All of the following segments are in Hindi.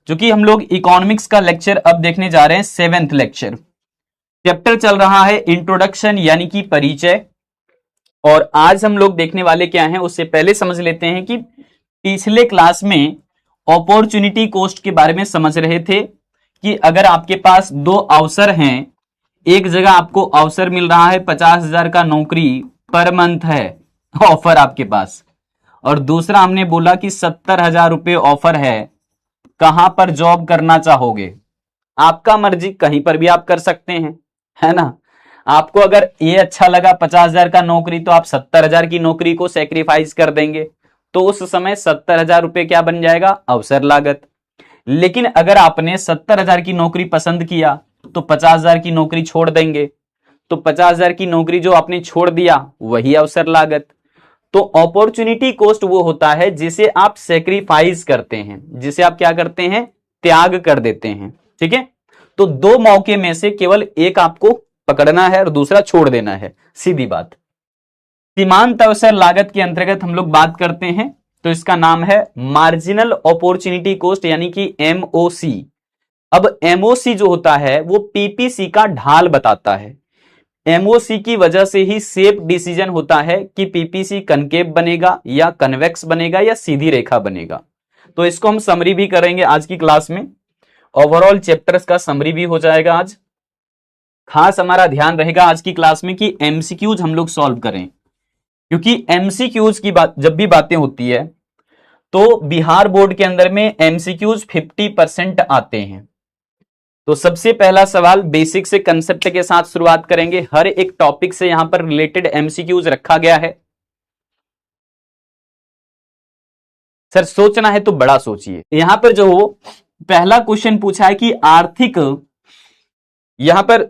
जो कि हम लोग इकोनॉमिक्स का लेक्चर अब देखने जा रहे हैं, 7th लेक्चर। चैप्टर चल रहा है इंट्रोडक्शन यानी कि परिचय। और आज हम लोग देखने वाले क्या हैं, उससे पहले समझ लेते हैं कि पिछले क्लास में अपॉर्चुनिटी कॉस्ट के बारे में समझ रहे थे कि अगर आपके पास दो अवसर हैं, एक जगह आपको अवसर मिल रहा है 50,000 का नौकरी पर मंथ है ऑफर आपके पास, और दूसरा हमने बोला कि 70,000 रुपये ऑफर है, कहां पर जॉब करना चाहोगे? आपका मर्जी, कहीं पर भी आप कर सकते हैं, है ना। आपको अगर ये अच्छा लगा 50,000 का नौकरी, तो आप 70,000 की नौकरी को सेक्रीफाइस कर देंगे, तो उस समय 70,000 रुपये क्या बन जाएगा? अवसर लागत। लेकिन अगर आपने 70,000 की नौकरी पसंद किया तो 50,000 की नौकरी छोड़ देंगे, तो 50,000 की नौकरी जो आपने छोड़ दिया वही अवसर लागत। तो अपॉर्चुनिटी कॉस्ट वो होता है जिसे आप सेक्रीफाइस करते हैं, जिसे आप क्या करते हैं? त्याग कर देते हैं। ठीक है, तो दो मौके में से केवल एक आपको पकड़ना है और दूसरा छोड़ देना है, सीधी बात। सीमांत अवसर लागत के अंतर्गत हम लोग बात करते हैं, तो इसका नाम है मार्जिनल अपॉर्चुनिटी कॉस्ट यानी कि एमओसी। अब एमओसी जो होता है वो पीपीसी का ढाल बताता है। एमओसी की वजह से ही सेफ डिसीजन होता है कि पीपीसी कनकेव बनेगा या कन्वेक्स बनेगा या सीधी रेखा बनेगा। तो इसको हम समरी भी करेंगे आज की क्लास में। ओवरऑल चैप्टर्स का समरी भी हो जाएगा आज। खास हमारा ध्यान रहेगा आज की क्लास में कि एमसीक्यूज हम लोग सॉल्व करें, क्योंकि एमसीक्यूज की बात जब भी बातें होती है तो बिहार बोर्ड के अंदर में एमसीक्यूज 50% आते हैं। तो सबसे पहला सवाल बेसिक से कंसेप्ट के साथ शुरुआत करेंगे। हर एक टॉपिक से यहां पर रिलेटेड एमसीक्यूज रखा गया है। सर सोचना है तो बड़ा सोचिए। यहां पर जो पहला क्वेश्चन पूछा है कि आर्थिक, यहां पर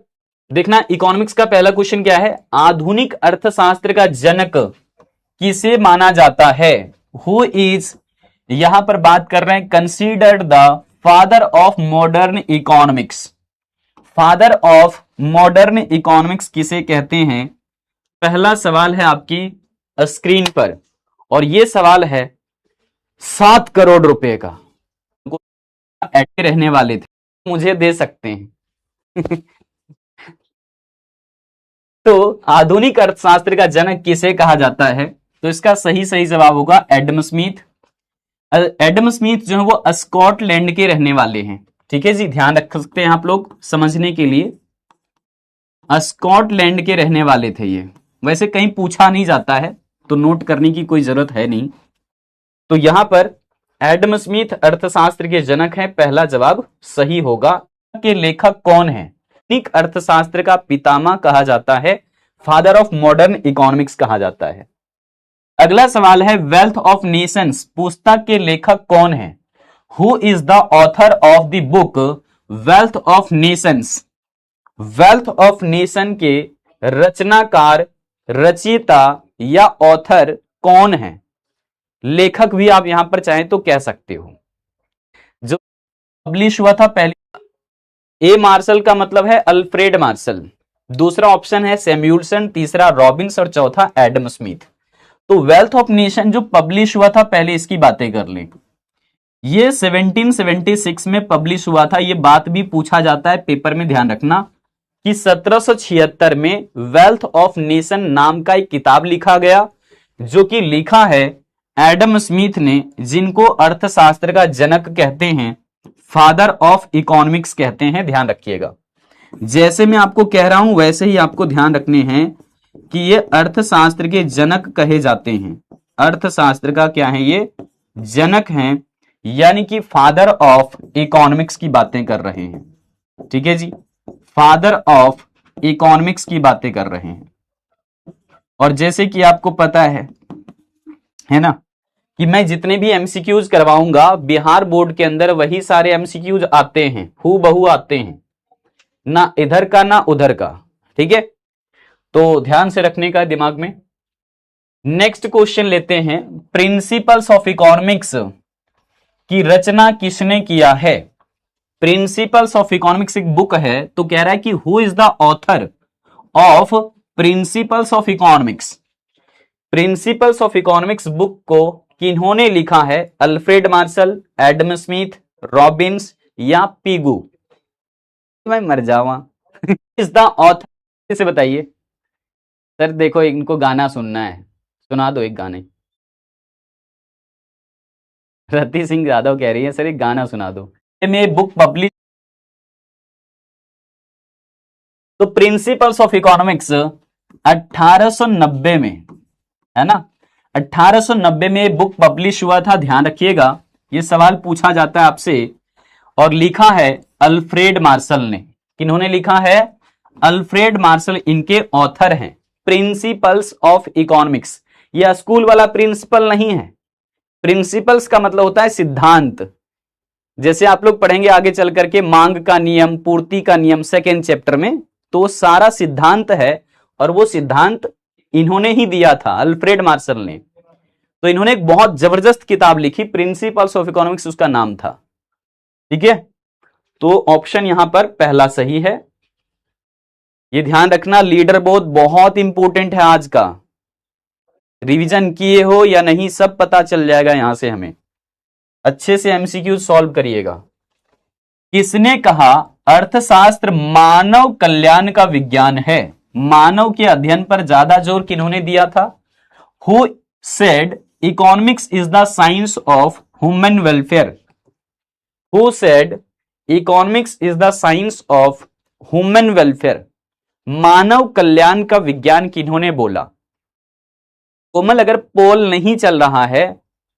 देखना इकोनॉमिक्स का पहला क्वेश्चन क्या है? आधुनिक अर्थशास्त्र का जनक किसे माना जाता है? हु इज, यहां पर बात कर रहे हैं considered the father of modern economics. Father of modern economics किसे कहते हैं? पहला सवाल है आपकी स्क्रीन पर, और यह सवाल है 7 करोड़ रुपए का। ऐसे रहने वाले थे, मुझे दे सकते हैं। तो आधुनिक अर्थशास्त्र का जनक किसे कहा जाता है? तो इसका सही जवाब होगा एडम स्मिथ। एडम स्मिथ जो है वो स्कॉटलैंड के रहने वाले हैं। ठीक है जी, ध्यान रख सकते हैं आप लोग समझने के लिए, स्कॉटलैंड के रहने वाले थे ये। वैसे कहीं पूछा नहीं जाता है तो नोट करने की कोई जरूरत है नहीं। तो यहां पर एडम स्मिथ अर्थशास्त्र के जनक हैं, पहला जवाब सही होगा। के लेखक कौन है? आधुनिक अर्थशास्त्र का पितामह कहा जाता है, फादर ऑफ मॉडर्न इकोनॉमिक्स कहा जाता है। अगला सवाल है वेल्थ ऑफ नेशंस पुस्तक के लेखक कौन है? Who is the author of the book wealth of Nations? Wealth of nation के रचनाकार, रचयिता या ऑथर कौन है? लेखक भी आप यहां पर चाहें तो कह सकते हो। जो पब्लिश हुआ था पहले, ए मार्शल का मतलब है अल्फ्रेड मार्शल, दूसरा ऑप्शन है सैमुअल्सन, तीसरा रॉबिन्स और चौथा एडम स्मिथ। तो वेल्थ ऑफ नेशन जो पब्लिश हुआ था पहले, इसकी बातें कर लें। ये 1776 में पब्लिश हुआ था। ये बात भी पूछा जाता है पेपर में, ध्यान रखना कि 1776 में वेल्थ ऑफ नेशन नाम का एक किताब लिखा गया, जो कि लिखा है एडम स्मिथ ने, जिनको अर्थशास्त्र का जनक कहते हैं, फादर ऑफ इकोनॉमिक्स कहते हैं। ध्यान रखिएगा, जैसे मैं आपको कह रहा हूं वैसे ही आपको ध्यान रखने हैं कि ये अर्थशास्त्र के जनक कहे जाते हैं। अर्थशास्त्र का क्या है? ये जनक हैं, यानी कि फादर ऑफ इकोनॉमिक्स की बातें कर रहे हैं। ठीक है जी, फादर ऑफ इकोनॉमिक्स की बातें कर रहे हैं। और जैसे कि आपको पता है ना, कि मैं जितने भी एमसीक्यूज करवाऊंगा बिहार बोर्ड के अंदर वही सारे एमसीक्यूज आते हैं, हु बहु आते हैं, ना इधर का ना उधर का। ठीक है, तो ध्यान से रखने का दिमाग में। नेक्स्ट क्वेश्चन लेते हैं, प्रिंसिपल्स ऑफ इकोनॉमिक्स की रचना किसने किया है? प्रिंसिपल्स ऑफ इकोनॉमिक्स एक बुक है, तो कह रहा है कि who is the author of principles of economics. Principles of economics book को किन्होंने लिखा है? Alfred Marshall, Adam Smith, Robins या पीगू? मैं मर जावा। इज द ऑथर से बताइए। सर देखो इनको गाना सुनना है, सुना दो एक गाने। रति सिंह यादव कह रही है सर एक गाना सुना दो। में बुक पब्लिश, तो प्रिंसिपल्स ऑफ इकोनॉमिक्स 1890 में, है ना, 1890 में बुक पब्लिश हुआ था, ध्यान रखिएगा ये सवाल पूछा जाता है आपसे। और लिखा है अल्फ्रेड मार्शल ने। किन्होंने लिखा है? अल्फ्रेड मार्शल इनके ऑथर हैं। प्रिंसिपल्स ऑफ इकोनॉमिक्स, यह स्कूल वाला प्रिंसिपल नहीं है। प्रिंसिपल्स का मतलब होता है सिद्धांत। जैसे आप लोग पढ़ेंगे आगे चल करके मांग का नियम, पूर्ति का नियम सेकेंड चैप्टर में, तो सारा सिद्धांत है और वो सिद्धांत इन्होंने ही दिया था, अल्फ्रेड मार्शल ने। तो इन्होंने एक बहुत जबरदस्त किताब लिखी, प्रिंसिपल्स ऑफ इकोनॉमिक्स उसका नाम था। ठीक है, तो ऑप्शन यहां पर पहला सही है। ये ध्यान रखना, लीडर बोर्ड बहुत इंपॉर्टेंट है आज का। रिवीजन किए हो या नहीं सब पता चल जाएगा यहां से, हमें अच्छे से एमसीक्यू सॉल्व करिएगा। किसने कहा अर्थशास्त्र मानव कल्याण का विज्ञान है? मानव के अध्ययन पर ज्यादा जोर किन्होंने दिया था? Who said economics is the science of human welfare? Who said economics is the science of human welfare? मानव कल्याण का विज्ञान किन्होंने बोला? कोमल अगर पोल नहीं चल रहा है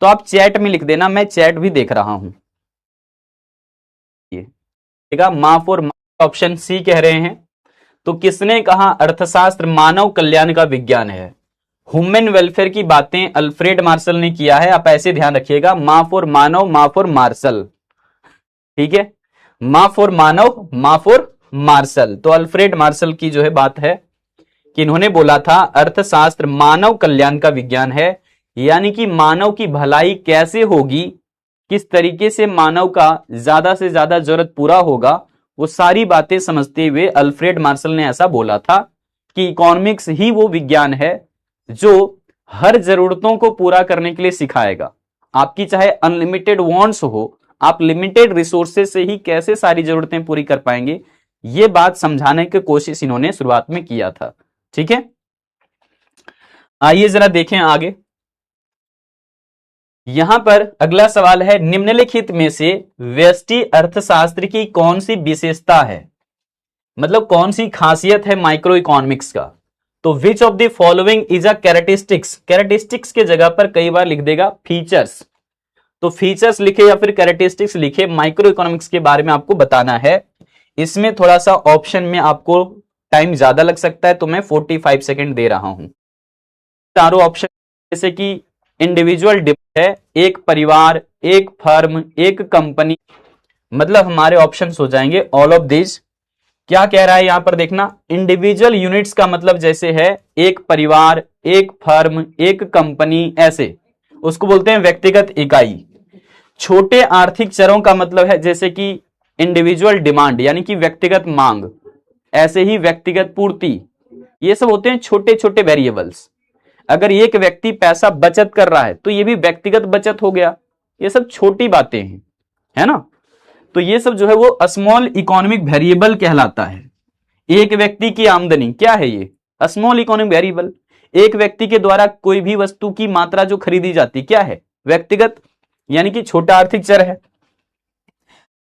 तो आप चैट में लिख देना, मैं चैट भी देख रहा हूं। मा फॉर ऑप्शन सी कह रहे हैं। तो किसने कहा अर्थशास्त्र मानव कल्याण का विज्ञान है? ह्यूमन वेलफेयर की बातें अल्फ्रेड मार्शल ने किया है। आप ऐसे ध्यान रखिएगा, मा फॉर मानव, मा फॉर मार्शल। ठीक है, मा फॉर मानव, मा फॉर मार्शल। तो अल्फ्रेड मार्शल की जो है बात है कि इन्होंने बोला था अर्थशास्त्र मानव कल्याण का विज्ञान है, यानी कि मानव की भलाई कैसे होगी, किस तरीके से मानव का ज्यादा से ज्यादा जरूरत पूरा होगा, वो सारी बातें समझते हुए अल्फ्रेड मार्शल ने ऐसा बोला था कि इकोनॉमिक्स ही वो विज्ञान है जो हर जरूरतों को पूरा करने के लिए सिखाएगा। आपकी चाहे अनलिमिटेड वांट्स हो, आप लिमिटेड रिसोर्सेज से ही कैसे सारी जरूरतें पूरी कर पाएंगे, ये बात समझाने की कोशिश इन्होंने शुरुआत में किया था। ठीक है, आइए जरा देखें आगे। यहां पर अगला सवाल है, निम्नलिखित में से व्यष्टि अर्थशास्त्र की कौन सी विशेषता है, मतलब कौन सी खासियत है माइक्रो इकोनॉमिक्स का? तो which of the following is a characteristics? Characteristics के जगह पर कई बार लिख देगा फीचर्स, तो फीचर्स लिखे या फिर कैरेक्टरिस्टिक्स लिखे, माइक्रो इकोनॉमिक्स के बारे में आपको बताना है। इसमें थोड़ा सा ऑप्शन में आपको टाइम ज्यादा लग सकता है, तो मैं 45 सेकेंड दे रहा हूं। चारों ऑप्शन जैसे कि इंडिविजुअल डिमांड है, एक परिवार, एक फर्म, एक कंपनी, मतलब हमारे ऑप्शंस हो जाएंगे ऑल ऑफ दिस। क्या कह रहा है यहां पर देखना, इंडिविजुअल यूनिट्स का मतलब जैसे है एक परिवार, एक फर्म, एक कंपनी, ऐसे उसको बोलते हैं व्यक्तिगत इकाई। छोटे आर्थिक चरों का मतलब है जैसे कि इंडिविजुअल डिमांड यानी कि व्यक्तिगत मांग, ऐसे ही व्यक्तिगत पूर्ति, ये सब होते हैं छोटे छोटे वेरिएबल्स। अगर एक व्यक्ति पैसा बचत कर रहा है तो ये भी व्यक्तिगत बचत हो गया, ये सब छोटी बातें हैं, है ना। तो ये सब जो है वो स्मॉल इकोनॉमिक वेरिएबल कहलाता है। एक व्यक्ति की आमदनी क्या है, ये स्मॉल इकोनॉमिक वेरिएबल। एक व्यक्ति के द्वारा कोई भी वस्तु की मात्रा जो खरीदी जाती क्या है, व्यक्तिगत यानी कि छोटा आर्थिक चर है।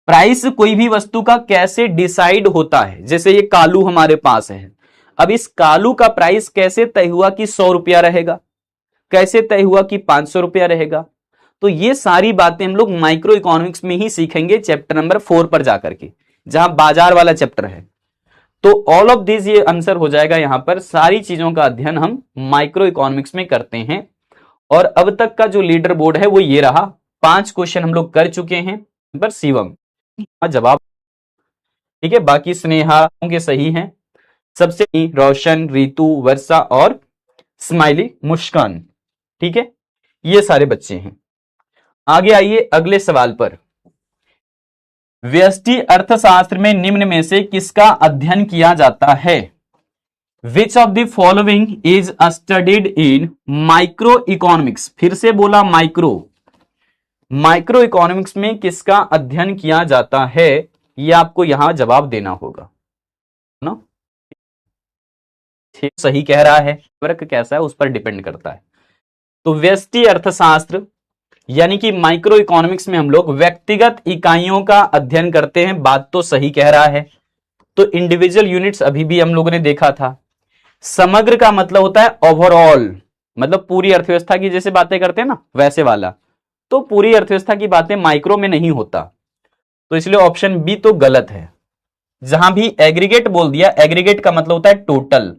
प्राइस कोई भी वस्तु का कैसे डिसाइड होता है, जैसे ये कालू हमारे पास है, अब इस कालू का प्राइस कैसे तय हुआ कि 100 रुपया रहेगा, कैसे तय हुआ कि 500 रुपया रहेगा। तो ये सारी बातें हम लोग माइक्रो इकोनॉमिक्स में ही सीखेंगे चैप्टर नंबर 4 पर जाकर के, जहां बाजार वाला चैप्टर है। तो ऑल ऑफ दिस ये आंसर हो जाएगा, यहां पर सारी चीजों का अध्ययन हम माइक्रो इकोनॉमिक्स में करते हैं। और अब तक का जो लीडर बोर्ड है वो ये रहा, 5 क्वेश्चन हम लोग कर चुके हैं, पर शिवम जवाब ठीक है, बाकी स्नेहा के सही हैं। सबसे रोशन, रितु, वर्षा और स्माइली, मुस्कान, ठीक है, ये सारे बच्चे हैं। आगे आइए अगले सवाल पर। व्यष्टि अर्थशास्त्र में निम्न में से किसका अध्ययन किया जाता है? Which of the following is studied in micro economics? फिर से बोला माइक्रो, माइक्रो इकोनॉमिक्स में किसका अध्ययन किया जाता है, ये आपको यहां जवाब देना होगा ना। सही कह रहा है, वर्क कैसा है उस पर डिपेंड करता है। तो व्यष्टि अर्थशास्त्र यानी कि माइक्रो इकोनॉमिक्स में हम लोग व्यक्तिगत इकाइयों का अध्ययन करते हैं, बात तो सही कह रहा है। तो इंडिविजुअल यूनिट्स अभी भी हम लोगों ने देखा था। समग्र का मतलब होता है ओवरऑल, मतलब पूरी अर्थव्यवस्था की जैसे बातें करते हैं ना वैसे वाला। तो पूरी अर्थव्यवस्था की बातें माइक्रो में नहीं होता, तो इसलिए ऑप्शन बी तो गलत है। जहां भी एग्रीगेट बोल दिया, एग्रीगेट का मतलब होता है टोटल,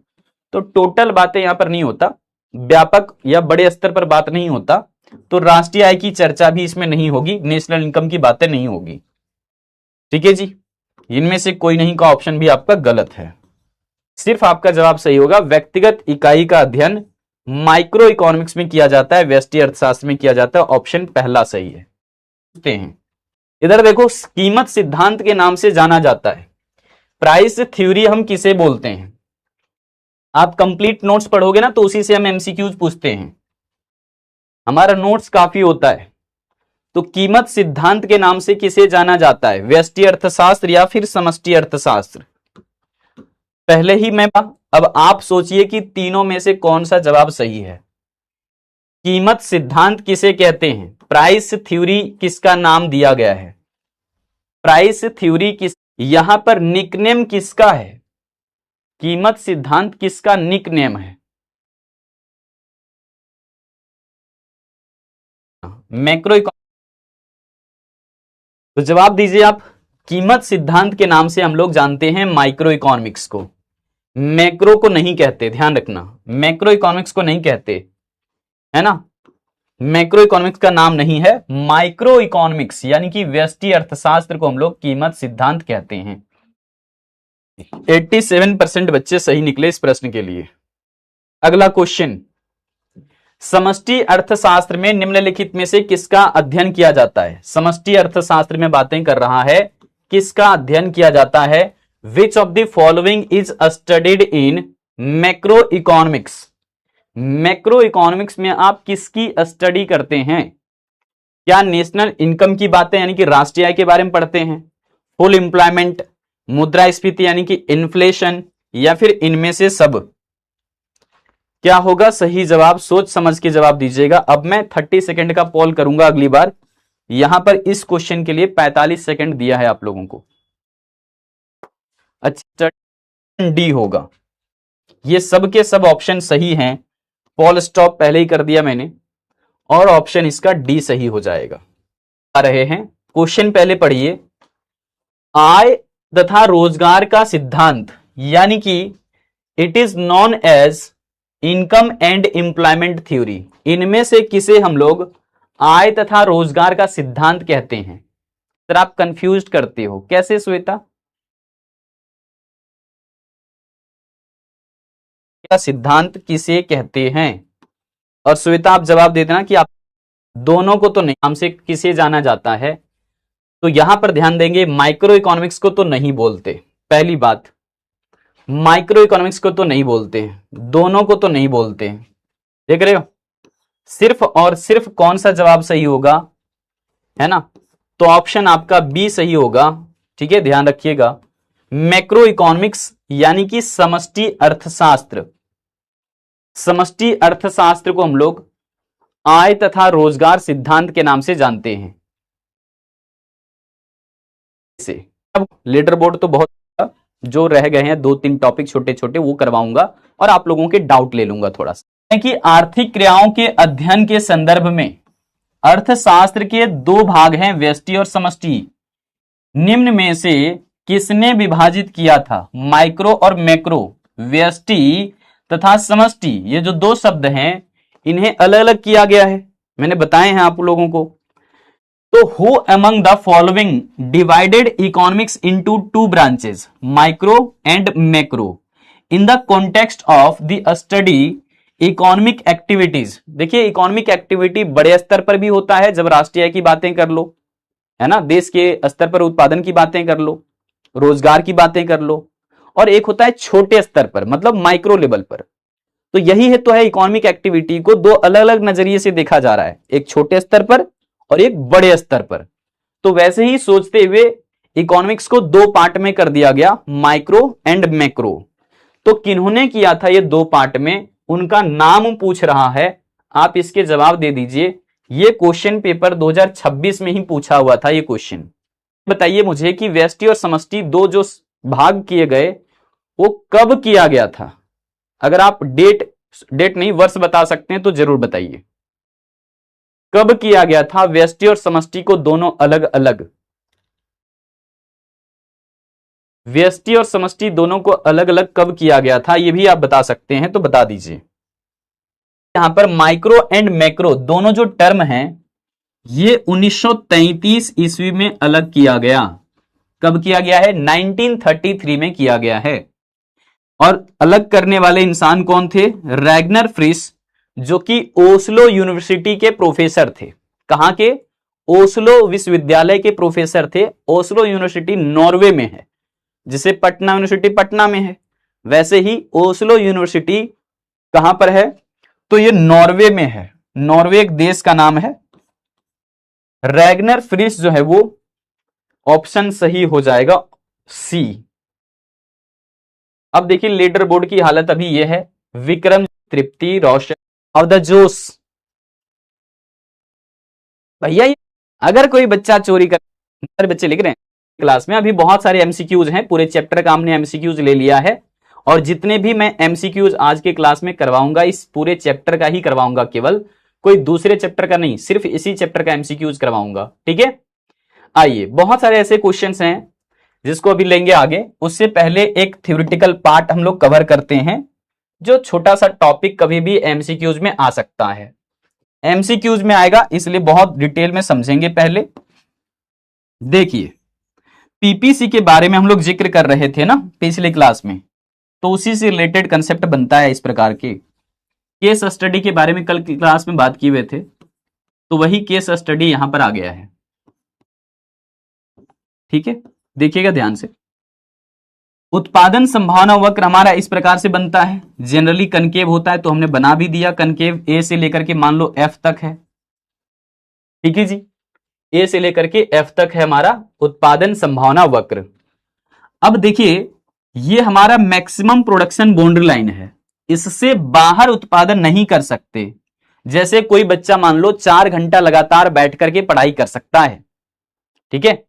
तो टोटल बातें यहां पर नहीं होता, व्यापक या बड़े स्तर पर बात नहीं होता। तो राष्ट्रीय आय की चर्चा भी इसमें नहीं होगी, नेशनल इनकम की बातें नहीं होगी। ठीक है जी, इनमें से कोई नहीं का ऑप्शन भी आपका गलत है। सिर्फ आपका जवाब सही होगा, व्यक्तिगत इकाई का अध्ययन माइक्रो इकोनॉमिक्स में किया जाता है, व्यष्टि अर्थशास्त्र में किया जाता है। ऑप्शन पहला सही है। इधर देखो, कीमत सिद्धांत के नाम से जाना जाता है। प्राइस थ्योरी हम किसे बोलते हैं? आप कंप्लीट नोट्स पढ़ोगे ना तो उसी से हम एमसीक्यूज पूछते हैं, हमारा नोट्स काफी होता है। तो कीमत सिद्धांत के नाम से किसे जाना जाता है? व्यष्टि अर्थशास्त्र या फिर समष्टि अर्थशास्त्र? पहले ही मैं, अब आप सोचिए कि तीनों में से कौन सा जवाब सही है। कीमत सिद्धांत किसे कहते हैं? प्राइस थ्योरी किसका नाम दिया गया है? प्राइस थ्योरी किस, यहां पर निकनेम किसका है? कीमत सिद्धांत किसका निकनेम है? Macro economics. तो जवाब दीजिए आप। कीमत सिद्धांत के नाम से हम लोग जानते हैं माइक्रो इकोनॉमिक्स को, मैक्रो को नहीं कहते, ध्यान रखना, मैक्रो इकोनॉमिक्स को नहीं कहते, है ना। मैक्रो इकोनॉमिक्स का नाम नहीं है, माइक्रो इकोनॉमिक्स यानी कि व्यष्टि अर्थशास्त्र को हम लोग कीमत सिद्धांत कहते हैं। 87% बच्चे सही निकले इस प्रश्न के लिए। अगला क्वेश्चन, समष्टि अर्थशास्त्र में निम्नलिखित में से किसका अध्ययन किया जाता है? समष्टि अर्थशास्त्र में बातें कर रहा है, किसका अध्ययन किया जाता है? Which of the following is studied in macro economics? Macro economics में आप किसकी स्टडी करते हैं? क्या नेशनल इनकम की बातें यानी कि राष्ट्रीय आय के बारे में पढ़ते हैं, फुल एम्प्लॉयमेंट, मुद्रास्फीति यानी कि इन्फ्लेशन, या फिर इनमें से सब? क्या होगा सही जवाब? सोच समझ के जवाब दीजिएगा। अब मैं 30 सेकंड का पॉल करूंगा अगली बार। यहां पर इस क्वेश्चन के लिए 45 सेकंड दिया है आप लोगों को। अच्छा, डी होगा। ये सब के सब ऑप्शन सही हैं, पॉल स्टॉप पहले ही कर दिया मैंने, और ऑप्शन इसका डी सही हो जाएगा। आ रहे हैं क्वेश्चन, पहले पढ़िए। आय तथा रोजगार का सिद्धांत यानी कि it is known as income and employment theory, इनमें से किसे हम लोग आय तथा रोजगार का सिद्धांत कहते हैं? सर आप कंफ्यूज करते हो कैसे श्वेता? क्या सिद्धांत किसे कहते हैं? और श्वेता आप जवाब दे देना कि आप दोनों को तो नहीं, नाम से किसे जाना जाता है? तो यहां पर ध्यान देंगे, माइक्रो इकोनॉमिक्स को तो नहीं बोलते, पहली बात, माइक्रो इकोनॉमिक्स को तो नहीं बोलते, दोनों को तो नहीं बोलते। देख रहे हो, सिर्फ और सिर्फ कौन सा जवाब सही होगा, है ना? तो ऑप्शन आपका बी सही होगा। ठीक है, ध्यान रखिएगा, मैक्रो इकोनॉमिक्स यानी कि समष्टि अर्थशास्त्र। समष्टि अर्थशास्त्र को हम लोग आय तथा रोजगार सिद्धांत के नाम से जानते हैं। अब लीडर बोर्ड तो बहुत, जो रह गए हैं 2-3 टॉपिक छोटे छोटे वो करवाऊंगा और आप लोगों के डाउट ले लूंगा थोड़ा सा। कि आर्थिक क्रियाओं के अध्ययन के संदर्भ में अर्थशास्त्र के दो भाग हैं, व्यष्टि और समष्टि। निम्न में से किसने विभाजित किया था माइक्रो और मैक्रो, व्यष्टि तथा समष्टि? ये जो दो शब्द हैं इन्हें अलग अलग किया गया है, मैंने बताए हैं आप लोगों को। तो who among the following divided economics into two branches, micro and macro, in the context of the study economic activities? देखिए, इकोनॉमिक एक्टिविटी बड़े स्तर पर भी होता है, जब राष्ट्रीय आय की बातें कर लो, है ना, देश के स्तर पर उत्पादन की बातें कर लो, रोजगार की बातें कर लो, और एक होता है छोटे स्तर पर, मतलब माइक्रो लेवल पर। तो यही है तो है, इकोनॉमिक एक्टिविटी को दो अलग अलग नजरिए से देखा जा रहा है, एक छोटे स्तर पर और एक बड़े स्तर पर। तो वैसे ही सोचते हुए इकोनॉमिक्स को दो पार्ट में कर दिया गया, माइक्रो एंड मैक्रो। तो किन्होंने किया था ये दो पार्ट में, उनका नाम पूछ रहा है, आप इसके जवाब दे दीजिए। ये क्वेश्चन पेपर 2026 में ही पूछा हुआ था ये क्वेश्चन। बताइए मुझे कि व्यष्टि और समष्टि दो जो भाग किए गए वो कब किया गया था? अगर आप डेट नहीं वर्ष बता सकते हैं तो जरूर बताइए, कब किया गया था व्यष्टि और समष्टि को दोनों अलग अलग? व्यष्टि और समष्टि दोनों को अलग अलग कब किया गया था, ये भी आप बता सकते हैं तो बता दीजिए। यहां पर माइक्रो एंड मैक्रो दोनों जो टर्म हैं ये 1933 ईस्वी में अलग किया गया। कब किया गया है? 1933 में किया गया है। और अलग करने वाले इंसान कौन थे? रैगनर फ्रिश, जो कि ओस्लो यूनिवर्सिटी के प्रोफेसर थे। कहां के? ओस्लो विश्वविद्यालय के प्रोफेसर थे। ओस्लो यूनिवर्सिटी नॉर्वे में है, जिसे पटना यूनिवर्सिटी पटना में है, वैसे ही ओस्लो यूनिवर्सिटी कहां पर है? तो ये नॉर्वे में है। नॉर्वे एक देश का नाम है। रैगनर फ्रिश जो है वो ऑप्शन सही हो जाएगा सी। अब देखिए लीडर बोर्ड की हालत अभी यह है, विक्रम, तृप्ति, रोशन और द जोश। भैया अगर कोई बच्चा चोरी कर, सारे बच्चे लिख रहे हैं क्लास में, अभी बहुत सारे एमसीक्यूज हैं, पूरे चैप्टर का हमने एमसीक्यूज ले लिया है। और जितने भी मैं एमसीक्यूज आज के क्लास में करवाऊंगा इस पूरे चैप्टर का ही करवाऊंगा, केवल कोई दूसरे चैप्टर का नहीं, सिर्फ इसी चैप्टर का एमसीक्यूज करवाऊंगा। ठीक है, आइए बहुत सारे ऐसे क्वेश्चंस हैं जिसको अभी लेंगे आगे। उससे पहले एक थ्योरेटिकल पार्ट हम लोग कवर करते हैं, जो छोटा सा टॉपिक कभी भी एमसीक्यूज में आ सकता है, एमसीक्यूज में आएगा, इसलिए बहुत डिटेल में समझेंगे। पहले देखिए पीपीसी के बारे में हम लोग जिक्र कर रहे थे ना पिछले क्लास में, तो उसी से रिलेटेड कंसेप्ट बनता है इस प्रकार के। केस स्टडी के बारे में कल की क्लास में बात किए हुए थे, तो वही केस स्टडी यहां पर आ गया है। ठीक है, देखिएगा ध्यान से। उत्पादन संभावना वक्र हमारा इस प्रकार से बनता है, जनरली कनकेव होता है, तो हमने बना भी दिया। कनकेव ए से लेकर के मान लो एफ तक है। ठीक है जी, ए से लेकर के एफ तक है हमारा उत्पादन संभावना वक्र। अब देखिए ये हमारा मैक्सिमम प्रोडक्शन बाउंड्री लाइन है, इससे बाहर उत्पादन नहीं कर सकते। जैसे कोई बच्चा मान लो 4 घंटा लगातार बैठ करके पढ़ाई कर सकता है, ठीक है,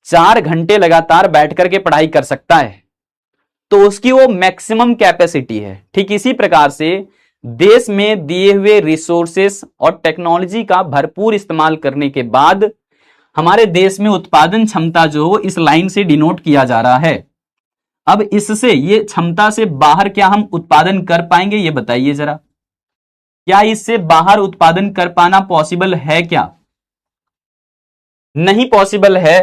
4 घंटे लगातार बैठ करके पढ़ाई कर सकता है, तो उसकी वो मैक्सिमम कैपेसिटी है। ठीक इसी प्रकार से देश में दिए हुए रिसोर्सेस और टेक्नोलॉजी का भरपूर इस्तेमाल करने के बाद हमारे देश में उत्पादन क्षमता जो इस लाइन से डिनोट किया जा रहा है। अब इससे ये क्षमता से बाहर क्या हम उत्पादन कर पाएंगे, ये बताइए जरा। क्या इससे बाहर उत्पादन कर पाना पॉसिबल है क्या? नहीं पॉसिबल है,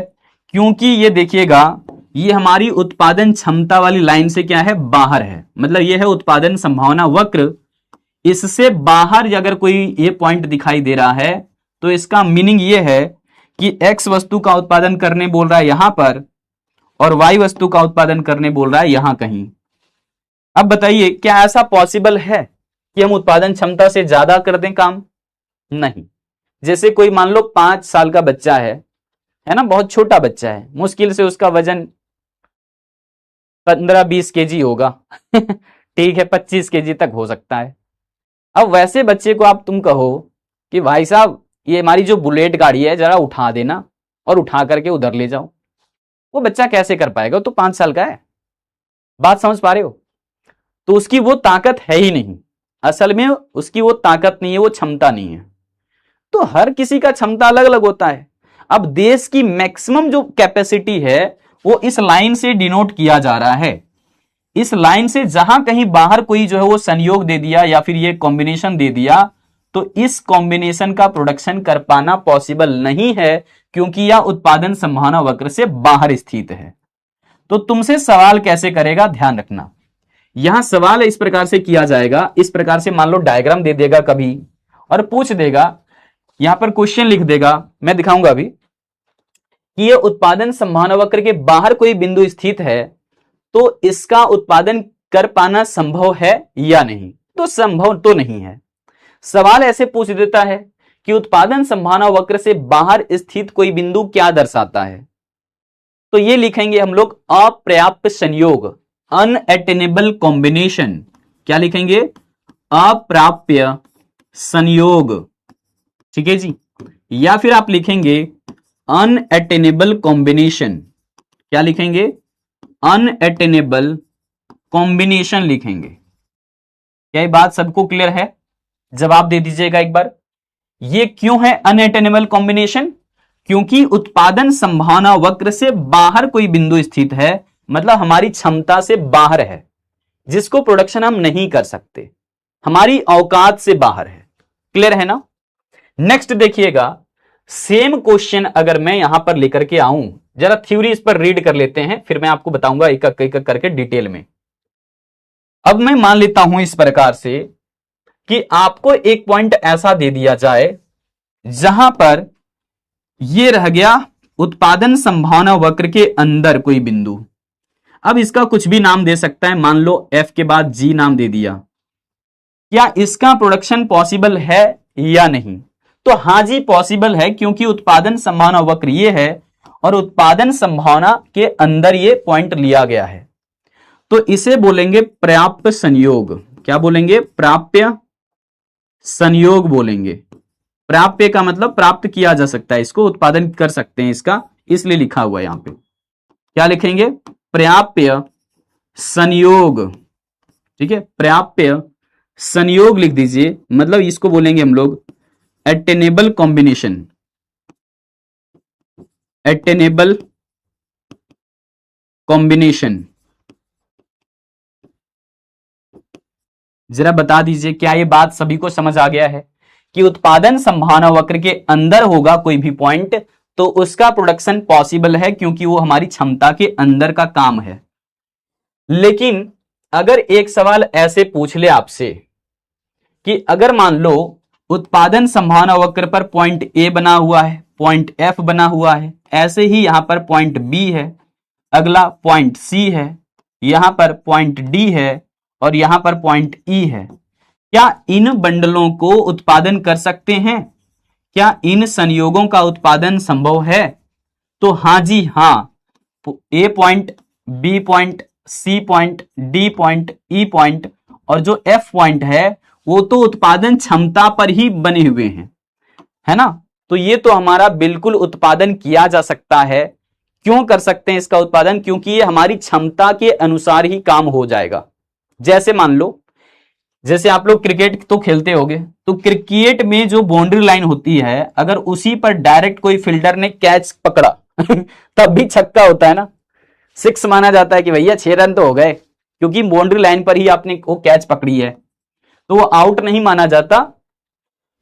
क्योंकि ये देखिएगा ये हमारी उत्पादन क्षमता वाली लाइन से क्या है, बाहर है। मतलब ये है उत्पादन संभावना वक्र, इससे बाहर अगर कोई ये पॉइंट दिखाई दे रहा है तो इसका मीनिंग ये है कि एक्स वस्तु का उत्पादन करने बोल रहा है यहां पर, और वाई वस्तु का उत्पादन करने बोल रहा है यहां कहीं। अब बताइए क्या ऐसा पॉसिबल है कि हम उत्पादन क्षमता से ज्यादा कर दें काम? नहीं। जैसे कोई मान लो 5 साल का बच्चा है ना, बहुत छोटा बच्चा है, मुश्किल से उसका वजन 15-20 केजी होगा ठीक है, 25 केजी तक हो सकता है। अब वैसे बच्चे को आप तुम कहो कि भाई साहब ये हमारी जो बुलेट गाड़ी है जरा उठा देना और उठा करके उधर ले जाओ, वो बच्चा कैसे कर पाएगा? तो 5 साल का है। बात समझ पा रहे हो? तो उसकी वो ताकत है ही नहीं, असल में उसकी वो ताकत नहीं है, वो क्षमता नहीं है। तो हर किसी का क्षमता अलग अलग होता है। अब देश की मैक्सिमम जो कैपेसिटी है वो इस लाइन से डिनोट किया जा रहा है। इस लाइन से जहां कहीं बाहर कोई जो है वो संयोग दे दिया या फिर ये कॉम्बिनेशन दे दिया, तो इस कॉम्बिनेशन का प्रोडक्शन कर पाना पॉसिबल नहीं है, क्योंकि यह उत्पादन संभावना वक्र से बाहर स्थित है। तो तुमसे सवाल कैसे करेगा, ध्यान रखना। यहां सवाल इस प्रकार से किया जाएगा, इस प्रकार से मान लो डायग्राम दे देगा कभी और पूछ देगा, यहां पर क्वेश्चन लिख देगा, मैं दिखाऊंगा अभी कि ये उत्पादन संभावना वक्र के बाहर कोई बिंदु स्थित है तो इसका उत्पादन कर पाना संभव है या नहीं? तो संभव तो नहीं है। सवाल ऐसे पूछ देता है कि उत्पादन संभावना वक्र से बाहर स्थित कोई बिंदु क्या दर्शाता है? तो ये लिखेंगे हम लोग अपर्याप्त संयोग, अनअटेनेबल कॉम्बिनेशन। क्या लिखेंगे? अप्राप्य संयोग, ठीक है जी। या फिर आप लिखेंगे अनअटेनेबल कॉम्बिनेशन। क्या लिखेंगे? अनअटेनेबल कॉम्बिनेशन लिखेंगे। क्या ये बात सबको क्लियर है? जवाब दे दीजिएगा एक बार। ये क्यों है अनअटेनेबल कॉम्बिनेशन? क्योंकि उत्पादन संभावना वक्र से बाहर कोई बिंदु स्थित है, मतलब हमारी क्षमता से बाहर है, जिसको प्रोडक्शन हम नहीं कर सकते, हमारी औकात से बाहर है। क्लियर है ना? नेक्स्ट देखिएगा, सेम क्वेश्चन अगर मैं यहां पर लेकर के आऊं, जरा थ्योरी इस पर रीड कर लेते हैं, फिर मैं आपको बताऊंगा एक एक करके डिटेल में। अब मैं मान लेता हूं इस प्रकार से कि आपको एक पॉइंट ऐसा दे दिया जाए जहां पर यह रह गया उत्पादन संभावना वक्र के अंदर कोई बिंदु। अब इसका कुछ भी नाम दे सकता है, मान लो F के बाद G नाम दे दिया। क्या इसका प्रोडक्शन पॉसिबल है या नहीं? तो हां जी पॉसिबल है, क्योंकि उत्पादन संभावना वक्र ये है और उत्पादन संभावना के अंदर ये पॉइंट लिया गया है, तो इसे बोलेंगे प्राप्य संयोग। क्या बोलेंगे? प्राप्य संयोग बोलेंगे। प्राप्य का मतलब प्राप्त किया जा सकता है, इसको उत्पादन कर सकते हैं इसका, इसलिए लिखा हुआ है यहां पे। क्या लिखेंगे? प्राप्य संयोग, ठीक है, प्राप्य संयोग लिख दीजिए। मतलब इसको बोलेंगे हम लोग अटेनेबल कॉम्बिनेशन, अटेनेबल कॉम्बिनेशन। जरा बता दीजिए, क्या ये बात सभी को समझ आ गया है कि उत्पादन संभावना वक्र के अंदर होगा कोई भी पॉइंट तो उसका प्रोडक्शन पॉसिबल है, क्योंकि वो हमारी क्षमता के अंदर का काम है। लेकिन अगर एक सवाल ऐसे पूछ ले आपसे कि अगर मान लो उत्पादन संभावना वक्र पर पॉइंट ए बना हुआ है, पॉइंट एफ बना हुआ है, ऐसे ही यहां पर पॉइंट बी है, अगला पॉइंट सी है, यहां पर पॉइंट डी है और यहां पर पॉइंट ई है, क्या इन बंडलों को उत्पादन कर सकते हैं? क्या इन संयोगों का उत्पादन संभव है? तो हां जी हां, A point, B point, C point, D point, E point और जो एफ पॉइंट है वो तो उत्पादन क्षमता पर ही बने हुए हैं, है ना? तो ये तो हमारा बिल्कुल उत्पादन किया जा सकता है। क्यों कर सकते हैं इसका उत्पादन? क्योंकि ये हमारी क्षमता के अनुसार ही काम हो जाएगा। जैसे मान लो, जैसे आप लोग क्रिकेट तो खेलते होंगे, तो क्रिकेट में जो बाउंड्री लाइन होती है, अगर उसी पर डायरेक्ट कोई फील्डर ने कैच पकड़ा तब भी छक्का होता है ना, 6 माना जाता है कि भैया 6 रन तो हो गए, क्योंकि बाउंड्री लाइन पर ही आपने वो कैच पकड़ी है, तो वो आउट नहीं माना जाता।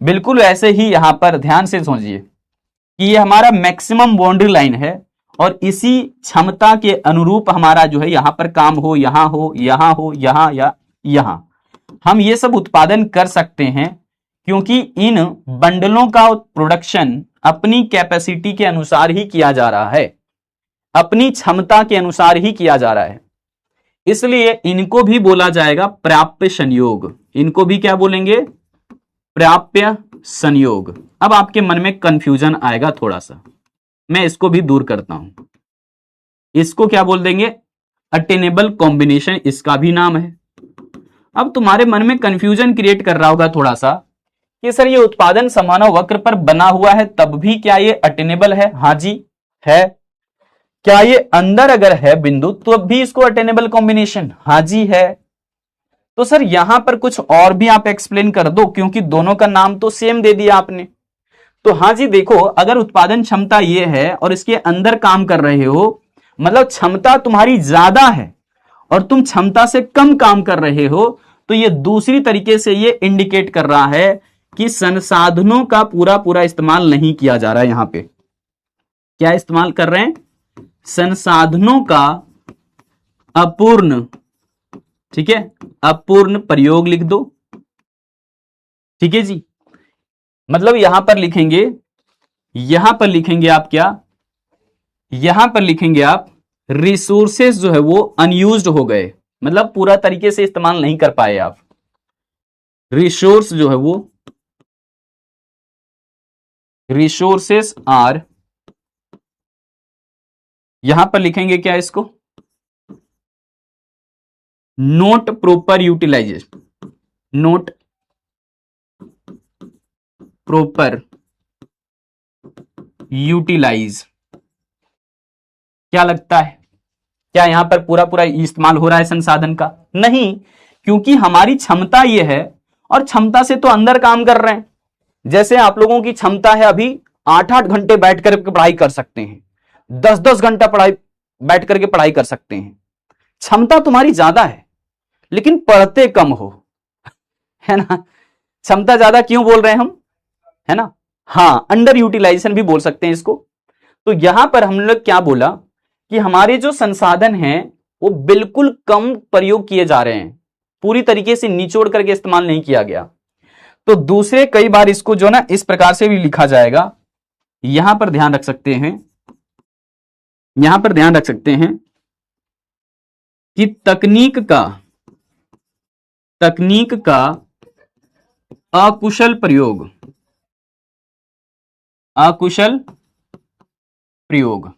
बिल्कुल ऐसे ही यहां पर ध्यान से सोचिए कि ये हमारा मैक्सिमम बाउंड्री लाइन है और इसी क्षमता के अनुरूप हमारा जो है यहां पर काम हो, यहां हो, यहां हो, यहां या यहां, हम ये सब उत्पादन कर सकते हैं, क्योंकि इन बंडलों का प्रोडक्शन अपनी कैपेसिटी के अनुसार ही किया जा रहा है, अपनी क्षमता के अनुसार ही किया जा रहा है। इसलिए इनको भी बोला जाएगा प्राप्य संयोग। इनको भी क्या बोलेंगे? प्राप्य संयोग। अब आपके मन में कंफ्यूजन आएगा थोड़ा सा, मैं इसको भी दूर करता हूं। इसको क्या बोल देंगे? अटेनेबल कॉम्बिनेशन, इसका भी नाम है। अब तुम्हारे मन में कंफ्यूजन क्रिएट कर रहा होगा थोड़ा सा कि सर ये उत्पादन संभावना वक्र पर बना हुआ है, तब भी क्या ये अटेनेबल है? हां जी है। क्या ये अंदर अगर है बिंदु तो भी इसको अटेनेबल कॉम्बिनेशन? हां जी है। तो सर यहां पर कुछ और भी आप एक्सप्लेन कर दो, क्योंकि दोनों का नाम तो सेम दे दिया आपने। तो हां जी देखो, अगर उत्पादन क्षमता ये है और इसके अंदर काम कर रहे हो, मतलब क्षमता तुम्हारी ज्यादा है और तुम क्षमता से कम काम कर रहे हो, तो ये दूसरी तरीके से ये इंडिकेट कर रहा है कि संसाधनों का पूरा पूरा इस्तेमाल नहीं किया जा रहा है। यहां पे क्या इस्तेमाल कर रहे हैं? संसाधनों का अपूर्ण, ठीक है, अपूर्ण प्रयोग लिख दो। ठीक है जी, मतलब यहां पर लिखेंगे, यहां पर लिखेंगे आप क्या? यहां पर लिखेंगे आप रिसोर्सेस जो है वो अनयूज्ड हो गए, मतलब पूरा तरीके से इस्तेमाल नहीं कर पाए आप। रिसोर्स जो है वो रिसोर्सेस आर, यहां पर लिखेंगे क्या इसको, not proper utilisation, not proper utilise. क्या लगता है, क्या यहां पर पूरा पूरा इस्तेमाल हो रहा है संसाधन का? नहीं, क्योंकि हमारी क्षमता यह है और क्षमता से तो अंदर काम कर रहे हैं। जैसे आप लोगों की क्षमता है अभी 8-8 घंटे बैठ कर पढ़ाई कर सकते हैं, 10-10 घंटा पढ़ाई बैठ करके पढ़ाई कर सकते हैं। क्षमता तुम्हारी ज्यादा है लेकिन पढ़ते कम हो, है ना। क्षमता ज्यादा क्यों बोल रहे हैं हम, है ना। हाँ, अंडर यूटिलाइजेशन भी बोल सकते हैं इसको। तो यहां पर हम लोग क्या बोला कि हमारे जो संसाधन हैं वो बिल्कुल कम प्रयोग किए जा रहे हैं, पूरी तरीके से निचोड़ करके इस्तेमाल नहीं किया गया। तो दूसरे कई बार इसको जो ना इस प्रकार से भी लिखा जाएगा, यहां पर ध्यान रख सकते हैं, यहां पर ध्यान रख सकते हैं कि तकनीक का अकुशल प्रयोग, अकुशल प्रयोग,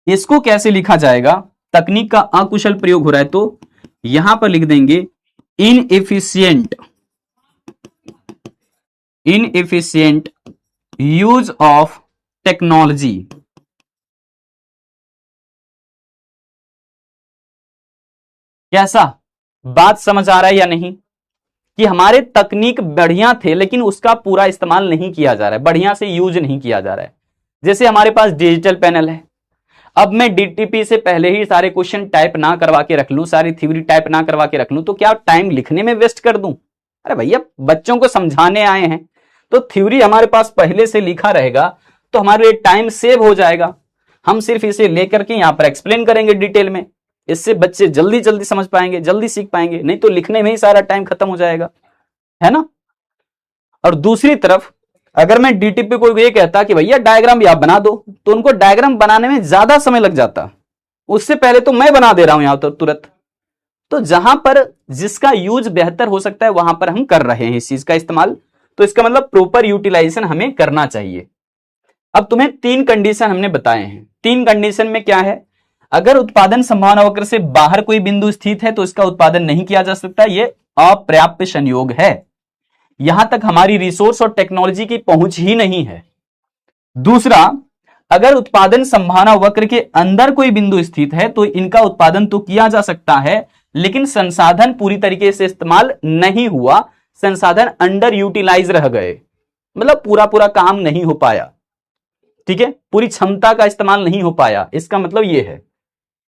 इसको कैसे लिखा जाएगा? तकनीक का अकुशल प्रयोग हो रहा है तो यहां पर लिख देंगे इनएफिशिएंट यूज ऑफ टेक्नोलॉजी। कैसा, बात समझ आ रहा है या नहीं, कि हमारे तकनीक बढ़िया थे लेकिन उसका पूरा इस्तेमाल नहीं किया जा रहा है, बढ़िया से यूज नहीं किया जा रहा है। जैसे हमारे पास डिजिटल पैनल है, अब मैं डीटीपी से पहले ही सारे क्वेश्चन टाइप ना करवा के रख लूं, सारी थ्योरी टाइप ना करवा के रख लूं, तो क्या टाइम लिखने में वेस्ट कर दूं? अरे भैया, बच्चों को समझाने आए हैं तो थ्योरी हमारे पास पहले से लिखा रहेगा तो हमारे लिए टाइम सेव हो जाएगा। हम सिर्फ इसे लेकर के यहां पर एक्सप्लेन करेंगे डिटेल में, इससे बच्चे जल्दी जल्दी समझ पाएंगे, जल्दी सीख पाएंगे, नहीं तो लिखने में ही सारा टाइम खत्म हो जाएगा, है ना। और दूसरी तरफ अगर मैं डीटीपी को ये कहता कि भैया डायग्राम भी आप बना दो, तो उनको डायग्राम बनाने में ज्यादा समय लग जाता, उससे पहले तो मैं बना दे रहा हूं यहां तो तुरंत। तो जहां पर जिसका यूज बेहतर हो सकता है वहां पर हम कर रहे हैं इस चीज का इस्तेमाल, तो इसका मतलब प्रॉपर यूटिलाइजेशन हमें करना चाहिए। अब तुम्हें 3 कंडीशन हमने बताए हैं। 3 कंडीशन में क्या है, अगर उत्पादन संभावना वक्र से बाहर कोई बिंदु स्थित है तो इसका उत्पादन नहीं किया जा सकता, यह अपर्याप्त संयोग है, यहां तक हमारी रिसोर्स और टेक्नोलॉजी की पहुंच ही नहीं है। दूसरा, अगर उत्पादन संभावना वक्र के अंदर कोई बिंदु स्थित है तो इनका उत्पादन तो किया जा सकता है लेकिन संसाधन पूरी तरीके से इस्तेमाल नहीं हुआ, संसाधन अंडर यूटिलाइज रह गए, मतलब पूरा पूरा काम नहीं हो पाया, ठीक है, पूरी क्षमता का इस्तेमाल नहीं हो पाया। इसका मतलब यह है,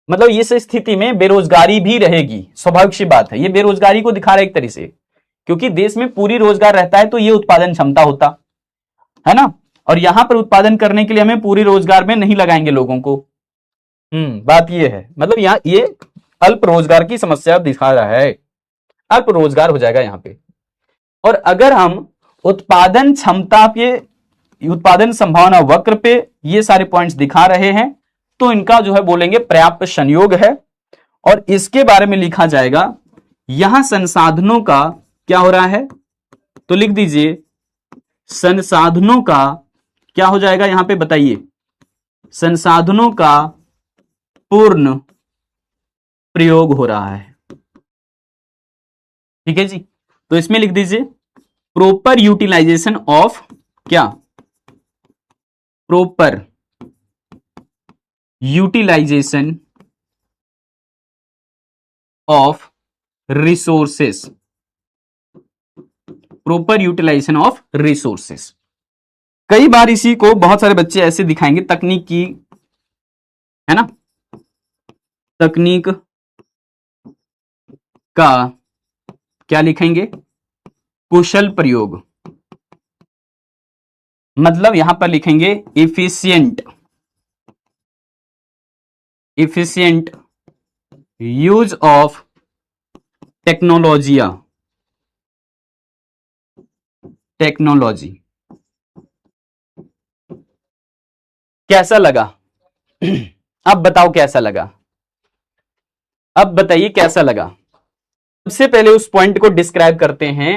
मतलब इस स्थिति में बेरोजगारी भी रहेगी, स्वाभाविक सी बात है, ये बेरोजगारी को दिखा रहा है एक तरीके से, क्योंकि देश में पूरी रोजगार रहता है तो ये उत्पादन क्षमता होता है ना। और यहां पर उत्पादन करने के लिए हमें पूरी रोजगार में नहीं लगाएंगे लोगों को। बात ये है, मतलब यहां ये अल्प रोजगार की समस्या दिखा रहा है, अल्प रोजगार हो जाएगा यहां पे। और अगर हम उत्पादन क्षमता पे, उत्पादन संभावना वक्र पे ये सारे पॉइंट्स दिखा रहे हैं तो इनका जो है बोलेंगे पर्याप्त संयोग है। और इसके बारे में लिखा जाएगा, यहां संसाधनों का क्या हो रहा है, तो लिख दीजिए संसाधनों का क्या हो जाएगा, यहां पे बताइए, संसाधनों का पूर्ण प्रयोग हो रहा है, ठीक है जी। तो इसमें लिख दीजिए प्रॉपर यूटिलाइजेशन ऑफ क्या, proper utilization of resources, proper utilization of resources. कई बार इसी को बहुत सारे बच्चे ऐसे दिखाएंगे, तकनीक की, है ना, तकनीक का क्या लिखेंगे, कुशल प्रयोग, मतलब यहां पर लिखेंगे इफिशिएंट यूज ऑफ टेक्नोलॉजी। कैसा लगा? अब बताओ कैसा लगा, अब बताइए कैसा लगा। सबसे पहले उस पॉइंट को डिस्क्राइब करते हैं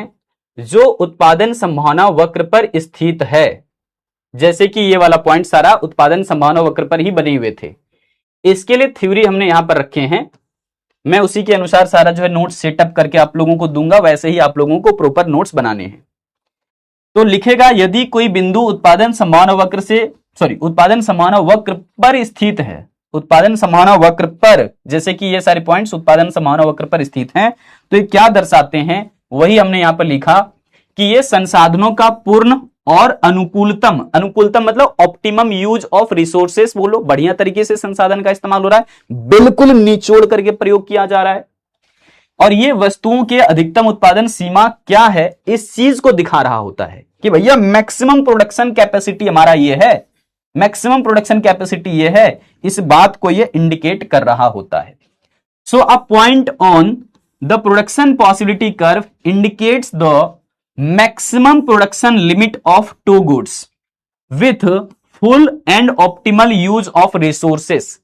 जो उत्पादन संभावना वक्र पर स्थित है, जैसे कि ये वाला पॉइंट सारा उत्पादन संभावना वक्र पर ही बने हुए थे। इसके लिए थ्योरी हमने यहां पर रखे हैं, मैं उसी के अनुसार सारा जो है नोट्स सेटअप करके आप लोगों को दूंगा, वैसे ही आप लोगों को प्रॉपर नोट्स बनाने हैं। तो लिखेगा यदि कोई बिंदु उत्पादन संभावना वक्र से उत्पादन संभावना वक्र पर स्थित है, उत्पादन संभावना वक्र पर, जैसे कि ये सारे पॉइंट्स उत्पादन संभावना वक्र पर स्थित हैं, तो ये क्या दर्शाते हैं, वही हमने यहां पर लिखा कि ये संसाधनों का पूर्ण और अनुकूलतम, अनुकूलतम मतलब ऑप्टिमम यूज ऑफ रिसोर्सेस, बोलो बढ़िया तरीके से संसाधन का इस्तेमाल हो रहा है, बिल्कुल निचोड़ करके प्रयोग किया जा रहा है, और ये वस्तुओं के अधिकतम उत्पादन सीमा क्या है इस चीज को दिखा रहा होता है कि भैया मैक्सिमम प्रोडक्शन कैपेसिटी हमारा ये है, मैक्सिमम प्रोडक्शन कैपेसिटी ये है, इस बात को ये इंडिकेट कर रहा होता है। So a point on the production possibility curve indicates the maximum production limit of two goods with full and optimal use of resources,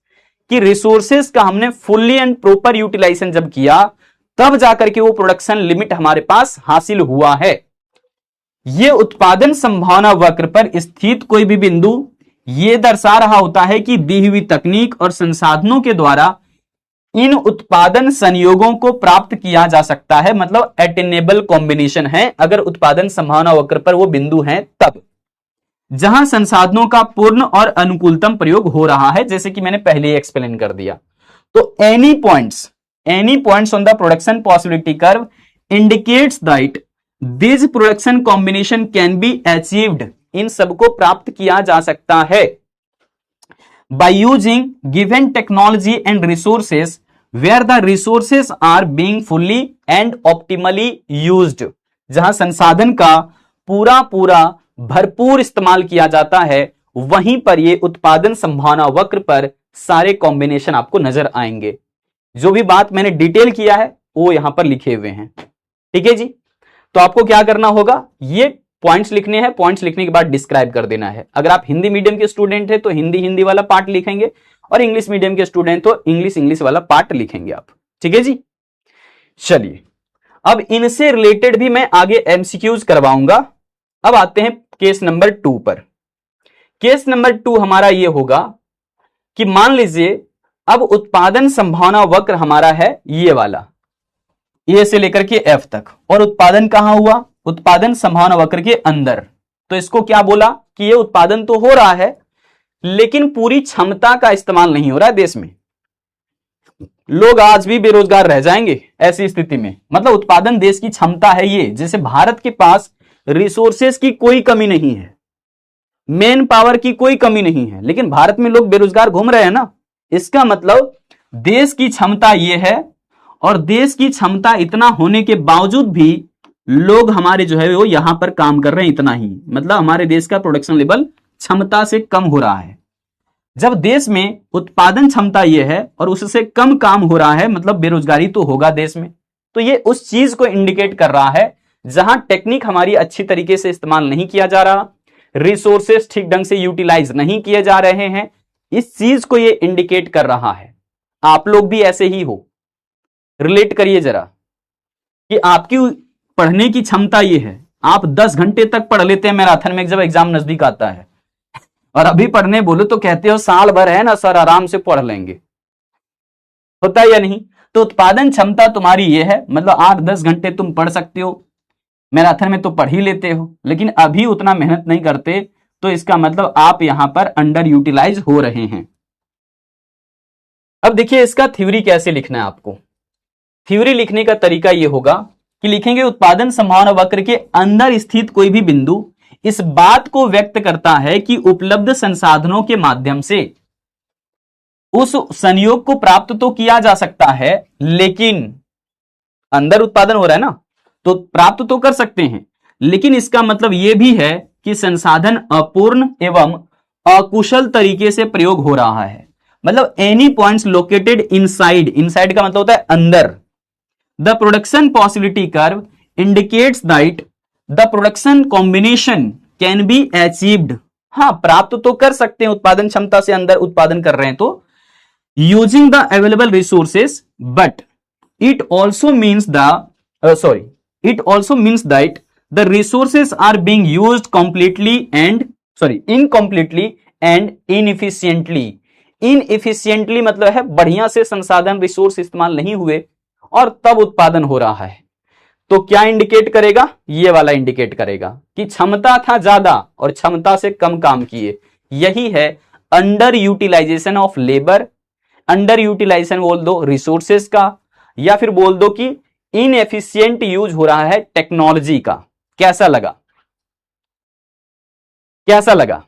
कि रिसोर्सेस का हमने फुल्ली एंड प्रॉपर यूटिलाइजेशन जब किया तब जाकर के वो प्रोडक्शन लिमिट हमारे पास हासिल हुआ है। ये उत्पादन संभावना वक्र पर स्थित कोई भी बिंदु ये दर्शा रहा होता है कि दी हुई तकनीक और संसाधनों के द्वारा इन उत्पादन संयोगों को प्राप्त किया जा सकता है, मतलब अटेनेबल कॉम्बिनेशन है अगर उत्पादन संभावना वक्र पर वो बिंदु हैं तब, जहां संसाधनों का पूर्ण और अनुकूलतम प्रयोग हो रहा है, जैसे कि मैंने पहले ही एक्सप्लेन कर दिया। तो any points on the production possibility curve indicates that this production combination can be achieved, इन सबको प्राप्त किया जा सकता है by using given technology and resources where the resources are being fully and optimally used, जहां संसाधन का पूरा भरपूर इस्तेमाल किया जाता है, वहीं पर ये उत्पादन संभावना वक्र पर सारे कॉम्बिनेशन आपको नजर आएंगे। जो भी बात मैंने डिटेल किया है वो यहां पर लिखे हुए हैं, ठीक है जी। तो आपको क्या करना होगा, ये पॉइंट्स लिखने हैं, पॉइंट्स लिखने के बाद डिस्क्राइब कर देना है। अगर आप हिंदी मीडियम के स्टूडेंट हैं तो हिंदी वाला पार्ट लिखेंगे, और इंग्लिश मीडियम के स्टूडेंट तो इंग्लिश वाला पार्ट लिखेंगे आप, ठीक है जी। चलिए अब इनसे रिलेटेड भी मैं आगे एमसीक्यूज करवाऊंगा। अब आते हैं केस नंबर 2 पर। केस नंबर 2 हमारा ये होगा कि मान लीजिए अब उत्पादन संभावना वक्र हमारा है ये वाला, ए से लेकर के एफ तक, और उत्पादन कहां हुआ, उत्पादन संभावना वक्र के अंदर। तो इसको क्या बोला कि ये उत्पादन तो हो रहा है लेकिन पूरी क्षमता का इस्तेमाल नहीं हो रहा है देश में, लोग आज भी बेरोजगार रह जाएंगे ऐसी स्थिति में। मतलब उत्पादन देश की क्षमता है ये, जैसे भारत के पास रिसोर्सेस की कोई कमी नहीं है, मैन पावर की कोई कमी नहीं है, लेकिन भारत में लोग बेरोजगार घूम रहे हैं ना, इसका मतलब देश की क्षमता ये है, और देश की क्षमता इतना होने के बावजूद भी लोग हमारे जो है वो यहां पर काम कर रहे हैं इतना ही, मतलब हमारे देश का प्रोडक्शन लेवल क्षमता से कम हो रहा है। जब देश में उत्पादन क्षमता ये है और उससे कम काम हो रहा है, मतलब बेरोजगारी तो होगा देश में। तो ये उस चीज को इंडिकेट कर रहा है जहां टेक्निक हमारी अच्छी तरीके से इस्तेमाल नहीं किया जा रहा, रिसोर्सेस ठीक ढंग से यूटिलाइज नहीं किए जा रहे हैं, इस चीज को ये इंडिकेट कर रहा है। आप लोग भी ऐसे ही हो, रिलेट करिए जरा कि आपकी पढ़ने की क्षमता ये है, आप 10 घंटे तक पढ़ लेते हैं मैराथन में जब एग्जाम नजदीक आता है, और अभी पढ़ने बोलो तो कहते हो साल भर है ना सर आराम से पढ़ लेंगे, होता है या नहीं। तो उत्पादन क्षमता तुम्हारी ये है, मतलब 8-10 घंटे तुम पढ़ सकते हो, मैराथन में तो पढ़ ही लेते हो, लेकिन अभी उतना मेहनत नहीं करते, तो इसका मतलब आप यहां पर अंडर यूटिलाइज हो रहे हैं। अब देखिए इसका थ्योरी कैसे लिखना है आपको। थ्योरी लिखने का तरीका यह होगा कि लिखेंगे उत्पादन संभावना वक्र के अंदर स्थित कोई भी बिंदु इस बात को व्यक्त करता है कि उपलब्ध संसाधनों के माध्यम से उस संयोग को प्राप्त तो किया जा सकता है, लेकिन अंदर उत्पादन हो रहा है ना, तो प्राप्त तो कर सकते हैं, लेकिन इसका मतलब यह भी है कि संसाधन अपूर्ण एवं अकुशल तरीके से प्रयोग हो रहा है। मतलब any points located inside, inside का मतलब होता है अंदर, the production possibility curve indicates that the production combination can be achieved. हाँ, प्राप्त तो कर सकते हैं, उत्पादन क्षमता से अंदर उत्पादन कर रहे हैं तो, using the available resources, but it also means that the resources are being used completely and sorry incompletely and inefficiently. Inefficiently मतलब है बढ़िया से संसाधन रिसोर्स इस्तेमाल नहीं हुए और तब उत्पादन हो रहा है। तो क्या इंडिकेट करेगा, ये वाला इंडिकेट करेगा कि क्षमता था ज्यादा और क्षमता से कम काम किए। यही है under utilization of labour, under utilization बोल दो रिसोर्सेस का, या फिर बोल दो कि इनएफिशिएंट यूज हो रहा है टेक्नोलॉजी का। कैसा लगा, कैसा लगा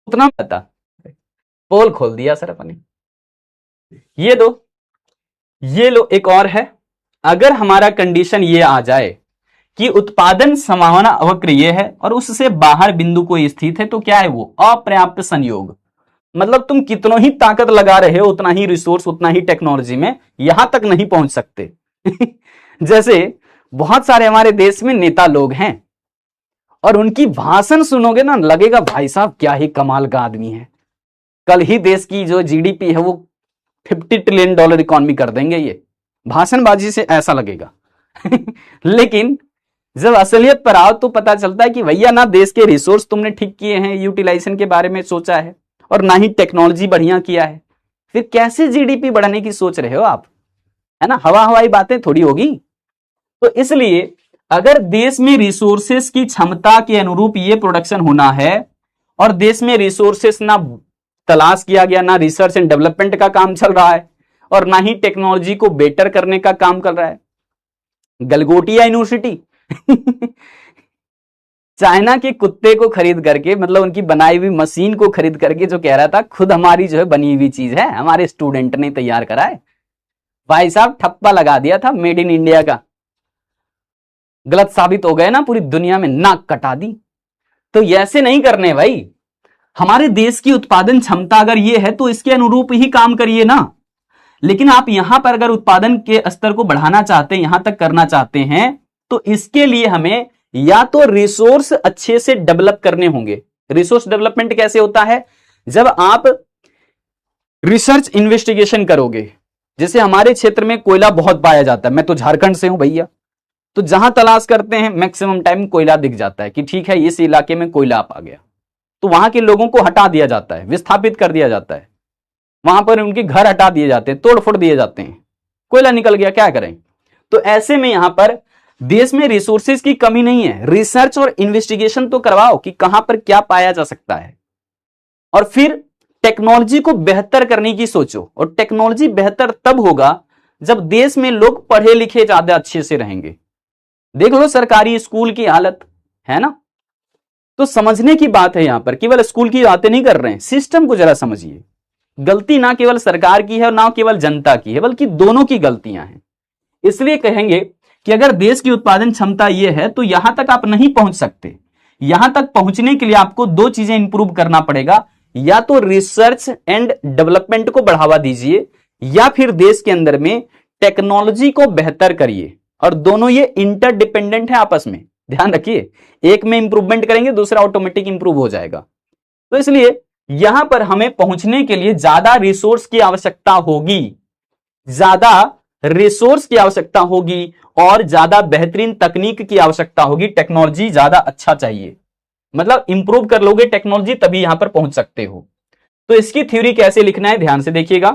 उतना पता, पोल खोल दिया सर अपने। ये दो, ये लो एक और है, अगर हमारा कंडीशन ये आ जाए कि उत्पादन संभावना वक्र ये है और उससे बाहर बिंदु कोई स्थित है, तो क्या है वो अपर्याप्त संयोग। मतलब तुम कितनों ही ताकत लगा रहे हो, उतना ही रिसोर्स, उतना ही टेक्नोलॉजी में यहां तक नहीं पहुंच सकते। जैसे बहुत सारे हमारे देश में नेता लोग हैं और उनकी भाषण सुनोगे ना, लगेगा भाई साहब क्या ही कमाल का आदमी है, कल ही देश की जो जीडीपी है वो $50 ट्रिलियन इकोनॉमी कर देंगे, ये भाषणबाजी से ऐसा लगेगा। लेकिन जब असलियत पर आओ तो पता चलता है कि भैया ना देश के रिसोर्स तुमने ठीक किए हैं, यूटिलाइजेशन के बारे में सोचा है, और ना ही टेक्नोलॉजी बढ़िया किया है, फिर कैसे जीडीपी बढ़ाने की सोच रहे हो आप, है ना, हवा हवाई बातें थोड़ी होगी। तो इसलिए अगर देश में रिसोर्सेस की क्षमता के अनुरूप ये प्रोडक्शन होना है और देश में रिसोर्सेस ना तलाश किया गया, ना रिसर्च एंड डेवलपमेंट का काम चल रहा है और ना ही टेक्नोलॉजी को बेटर करने का काम कर रहा है, गलगोटिया यूनिवर्सिटी चाइना के कुत्ते को खरीद करके, मतलब उनकी बनाई हुई मशीन को खरीद करके जो कह रहा था खुद हमारी जो है बनी हुई चीज है, हमारे स्टूडेंट ने तैयार करा है, भाई साहब ठप्पा लगा दिया था मेड इन इंडिया का, गलत साबित हो गए ना, पूरी दुनिया में नाक कटा दी। तो ऐसे नहीं करने भाई, हमारे देश की उत्पादन क्षमता अगर ये है तो इसके अनुरूप ही काम करिए ना। लेकिन आप यहां पर अगर उत्पादन के स्तर को बढ़ाना चाहते हैं, यहां तक करना चाहते हैं, तो इसके लिए हमें या तो रिसोर्स अच्छे से डेवलप करने होंगे। रिसोर्स डेवलपमेंट कैसे होता है, जब आप रिसर्च इन्वेस्टिगेशन करोगे। जैसे हमारे क्षेत्र में कोयला बहुत पाया जाता है, मैं तो झारखंड से हूं भैया, तो जहां तलाश करते हैं मैक्सिमम टाइम कोयला दिख जाता है कि ठीक है इस इलाके में कोयला आ गया, तो वहां के लोगों को हटा दिया जाता है, विस्थापित कर दिया जाता है, वहां पर उनके घर हटा दिए जाते हैं, तोड़ फोड़ दिए जाते हैं, कोयला निकल गया क्या करें। तो ऐसे में यहां पर देश में रिसोर्सेज की कमी नहीं है, रिसर्च और इन्वेस्टिगेशन तो करवाओ कि कहां पर क्या पाया जा सकता है, और फिर टेक्नोलॉजी को बेहतर करने की सोचो। और टेक्नोलॉजी बेहतर तब होगा जब देश में लोग पढ़े लिखे ज्यादा अच्छे से रहेंगे। देख लो सरकारी स्कूल की हालत, है ना। तो समझने की बात है, यहां पर केवल स्कूल की बातें नहीं कर रहे हैं, सिस्टम को जरा समझिए। गलती ना केवल सरकार की है और ना केवल जनता की है, बल्कि दोनों की गलतियां हैं। इसलिए कहेंगे कि अगर देश की उत्पादन क्षमता यह है तो यहां तक आप नहीं पहुंच सकते। यहां तक पहुंचने के लिए आपको दो चीजें इंप्रूव करना पड़ेगा, या तो रिसर्च एंड डेवलपमेंट को बढ़ावा दीजिए, या फिर देश के अंदर में टेक्नोलॉजी को बेहतर करिए। और दोनों ये इंटरडिपेंडेंट है आपस में, ध्यान रखिए, एक में इंप्रूवमेंट करेंगे दूसरा ऑटोमेटिक इंप्रूव हो जाएगा। तो इसलिए यहां पर हमें पहुंचने के लिए ज्यादा रिसोर्स की आवश्यकता होगी, ज्यादा रिसोर्स की आवश्यकता होगी और ज्यादा बेहतरीन तकनीक की आवश्यकता होगी। टेक्नोलॉजी ज्यादा अच्छा चाहिए, मतलब इंप्रूव कर लोगे टेक्नोलॉजी तभी यहां पर पहुंच सकते हो। तो इसकी थ्योरी कैसे लिखना है ध्यान से देखिएगा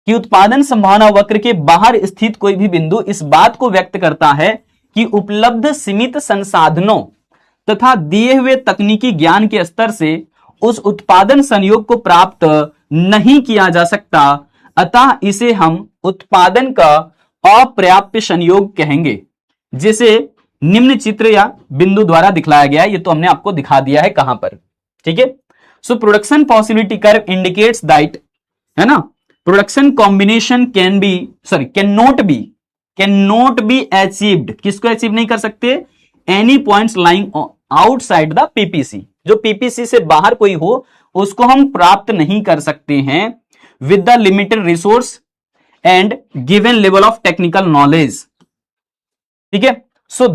कि उत्पादन संभावना वक्र के बाहर स्थित कोई भी बिंदु इस बात को व्यक्त करता है कि उपलब्ध सीमित संसाधनों तथा दिए हुए तकनीकी ज्ञान के स्तर से उस उत्पादन संयोग को प्राप्त नहीं किया जा सकता, अतः इसे हम उत्पादन का अपर्याप्त संयोग कहेंगे, जिसे निम्न चित्र या बिंदु द्वारा दिखलाया गया है। ये तो हमने आपको दिखा दिया है कहां पर, ठीक है। So production possibility curve indicates that, है ना, production combination can not be achieved. किसको अचीव नहीं कर सकते, any points lying outside the PPC, जो पीपीसी से बाहर कोई हो उसको हम प्राप्त नहीं कर सकते हैं with the limited resource and given level of technical knowledge, ठीक है। So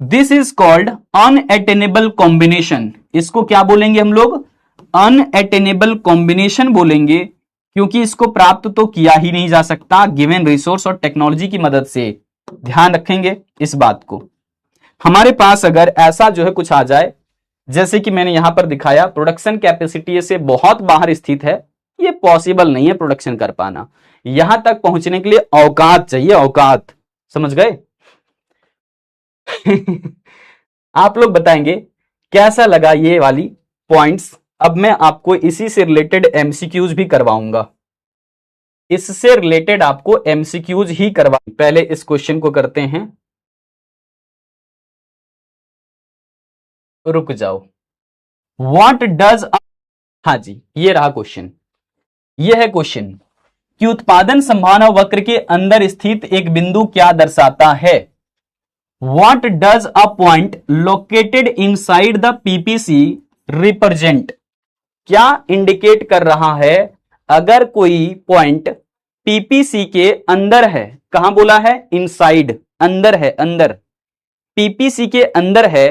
this is called unattainable combination. इसको क्या बोलेंगे हम लोग, अनअटेनेबल कॉम्बिनेशन बोलेंगे, क्योंकि इसको प्राप्त तो किया ही नहीं जा सकता गिवन रिसोर्स और टेक्नोलॉजी की मदद से। ध्यान रखेंगे इस बात को। हमारे पास अगर ऐसा जो है कुछ आ जाए, जैसे कि मैंने यहां पर दिखाया, प्रोडक्शन कैपेसिटी से बहुत बाहर स्थित है, ये पॉसिबल नहीं है प्रोडक्शन कर पाना। यहां तक पहुंचने के लिए औकात चाहिए, औकात, समझ गए? आप लोग बताएंगे कैसा लगा ये वाली पॉइंट्स। अब मैं आपको इसी से रिलेटेड एमसीक्यूज भी करवाऊंगा, इससे रिलेटेड आपको एमसीक्यूज ही करवा। पहले इस क्वेश्चन को करते हैं, रुक जाओ। व्हाट डज, हाँ जी ये रहा क्वेश्चन, ये है क्वेश्चन कि उत्पादन संभावना वक्र के अंदर स्थित एक बिंदु क्या दर्शाता है। What does a point located inside the PPC represent, क्या इंडिकेट कर रहा है अगर कोई पॉइंट पीपीसी के अंदर है। कहां बोला है? इनसाइड, अंदर है, अंदर, पीपीसी के अंदर है,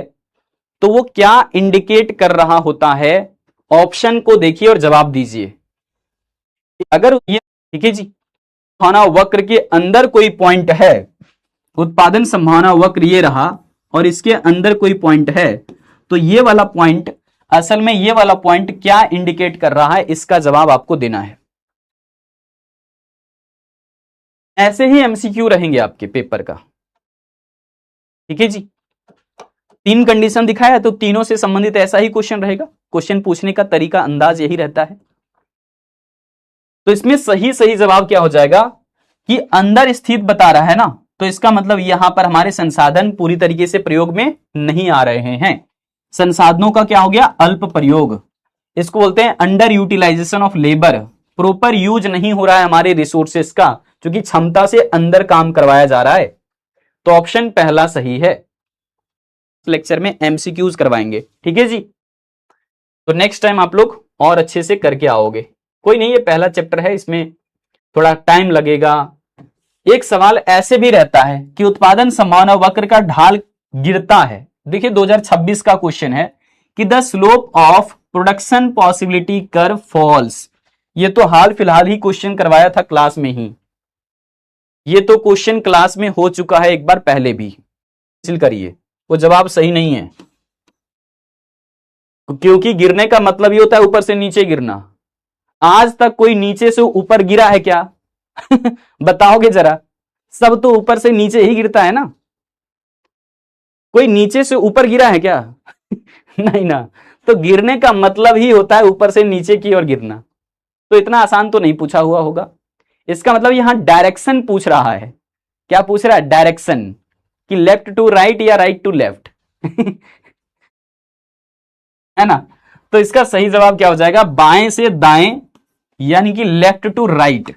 तो वो क्या इंडिकेट कर रहा होता है? ऑप्शन को देखिए और जवाब दीजिए। अगर ये, ठीक है जी, संभावना वक्र के अंदर कोई पॉइंट है, उत्पादन संभावना वक्र ये रहा और इसके अंदर कोई पॉइंट है, तो ये वाला पॉइंट, असल में ये वाला पॉइंट क्या इंडिकेट कर रहा है, इसका जवाब आपको देना है। ऐसे ही एमसीक्यू रहेंगे आपके पेपर का, ठीक है जी। 3 कंडीशन दिखाया है तो तीनों से संबंधित ऐसा ही क्वेश्चन रहेगा। क्वेश्चन पूछने का तरीका, अंदाज यही रहता है। तो इसमें सही सही जवाब क्या हो जाएगा कि अंदर स्थित बता रहा है ना, तो इसका मतलब यहां पर हमारे संसाधन पूरी तरीके से प्रयोग में नहीं आ रहे हैं। संसाधनों का क्या हो गया? अल्प प्रयोग। इसको बोलते हैं under utilization of labour, proper use नहीं हो रहा है हमारे रिसोर्सेस का, क्योंकि क्षमता से अंदर काम करवाया जा रहा है। तो ऑप्शन पहला सही है। लेक्चर में एमसीक्यूज करवाएंगे, ठीक है जी। तो नेक्स्ट टाइम आप लोग और अच्छे से करके आओगे। कोई नहीं, ये पहला चैप्टर है, इसमें थोड़ा टाइम लगेगा। एक सवाल ऐसे भी रहता है कि उत्पादन संभावना वक्र का ढाल गिरता है। देखिए 2026 का क्वेश्चन है कि the slope of production possibility curve falls. ये तो हाल फिलहाल ही क्वेश्चन करवाया था क्लास में ही, ये तो क्वेश्चन क्लास में हो चुका है एक बार पहले भी, करिए, वो जवाब सही नहीं है, क्योंकि गिरने का मतलब ये होता है ऊपर से नीचे गिरना। आज तक कोई नीचे से ऊपर गिरा है क्या? बताओगे जरा, सब तो ऊपर से नीचे ही गिरता है ना, कोई नीचे से ऊपर गिरा है क्या? नहीं ना। तो गिरने का मतलब ही होता है ऊपर से नीचे की ओर गिरना। तो इतना आसान तो नहीं पूछा हुआ होगा। इसका मतलब यहां डायरेक्शन पूछ रहा है। क्या पूछ रहा है? डायरेक्शन, कि लेफ्ट टू राइट या राइट टू लेफ्ट। है ना। तो इसका सही जवाब क्या हो जाएगा? बाएं से दाएं, यानी कि left to right,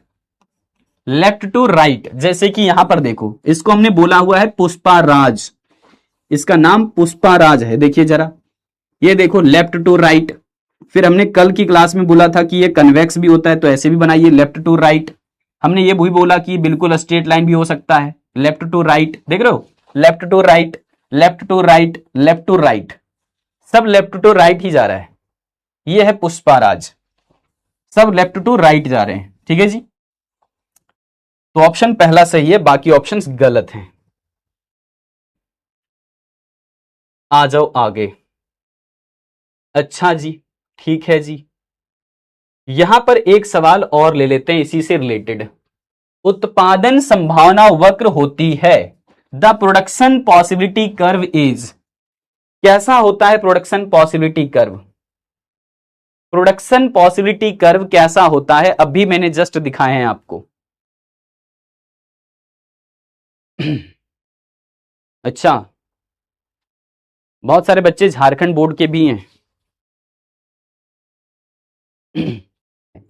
left to right. जैसे कि यहां पर देखो, इसको हमने बोला हुआ है पुष्पाराज, इसका नाम पुष्पाराज है। देखिए जरा, ये देखो लेफ्ट टू राइट। फिर हमने कल की क्लास में बोला था कि ये कन्वेक्स भी होता है, तो ऐसे भी बनाइए लेफ्ट टू राइट। हमने ये भी बोला कि बिल्कुल स्ट्रेट लाइन भी हो सकता है, लेफ्ट टू राइट। देख रहे हो, left to right, left to right, left to right, सब लेफ्ट टू राइट ही जा रहा है। ये है पुष्पाराज, सब लेफ्ट टू राइट जा रहे हैं, ठीक है जी। तो ऑप्शन पहला सही है, बाकी ऑप्शंस गलत हैं। आ जाओ आगे। अच्छा जी, ठीक है जी। यहां पर एक सवाल और ले लेते हैं इसी से रिलेटेड। उत्पादन संभावना वक्र होती है, the production possibility curve is. कैसा होता है production possibility curve? Production possibility curve कैसा होता है? अभी मैंने जस्ट दिखाए हैं आपको। अच्छा, बहुत सारे बच्चे झारखंड बोर्ड के भी हैं।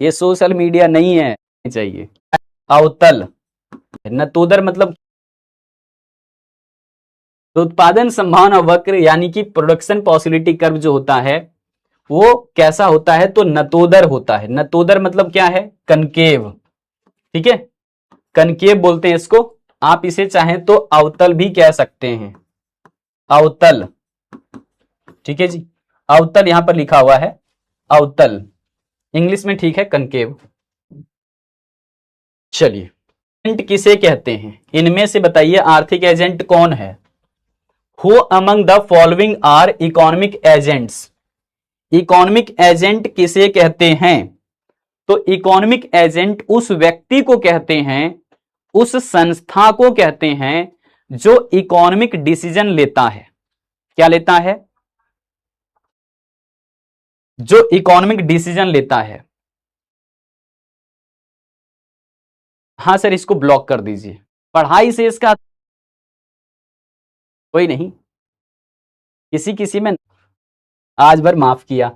ये सोशल मीडिया नहीं है, चाहिए। अवतल, नतोदर मतलब, तो उत्पादन संभावना वक्र यानी कि प्रोडक्शन पॉसिबिलिटी कर्व जो होता है वो कैसा होता है? तो नतोदर होता है। नतोदर मतलब क्या है? कनकेव, ठीक है, कनकेव बोलते हैं इसको। आप इसे चाहें तो अवतल भी कह सकते हैं, अवतल, ठीक है जी। अवतल यहां पर लिखा हुआ है, अवतल, इंग्लिश में ठीक है कनकेव। चलिए, एजेंट किसे कहते हैं? इनमें से बताइए आर्थिक एजेंट कौन है? Who among the following are economic agents. Economic agent किसे कहते हैं? तो इकोनॉमिक एजेंट उस व्यक्ति को कहते हैं, उस संस्था को कहते हैं जो इकोनॉमिक डिसीजन लेता है। क्या लेता है? जो इकोनॉमिक डिसीजन लेता है। हां सर, इसको ब्लॉक कर दीजिए। पढ़ाई से इसका कोई नहीं, किसी किसी में आज भर माफ किया।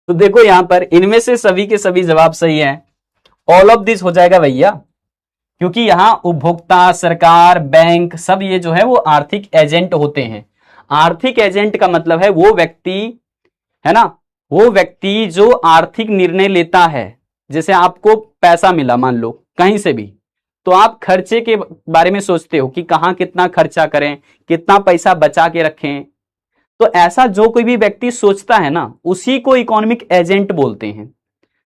तो देखो यहां पर इनमें से सभी के सभी जवाब सही हैं। ऑल ऑफ दिस हो जाएगा भैया, क्योंकि यहां उपभोक्ता, सरकार, बैंक सब ये जो है वो आर्थिक एजेंट होते हैं। आर्थिक एजेंट का मतलब है वो व्यक्ति, है ना, वो व्यक्ति जो आर्थिक निर्णय लेता है। जैसे आपको पैसा मिला मान लो कहीं से भी, तो आप खर्चे के बारे में सोचते हो कि कहां कितना खर्चा करें, कितना पैसा बचा के रखें। तो ऐसा जो कोई भी व्यक्ति सोचता है ना, उसी को इकोनॉमिक एजेंट बोलते हैं।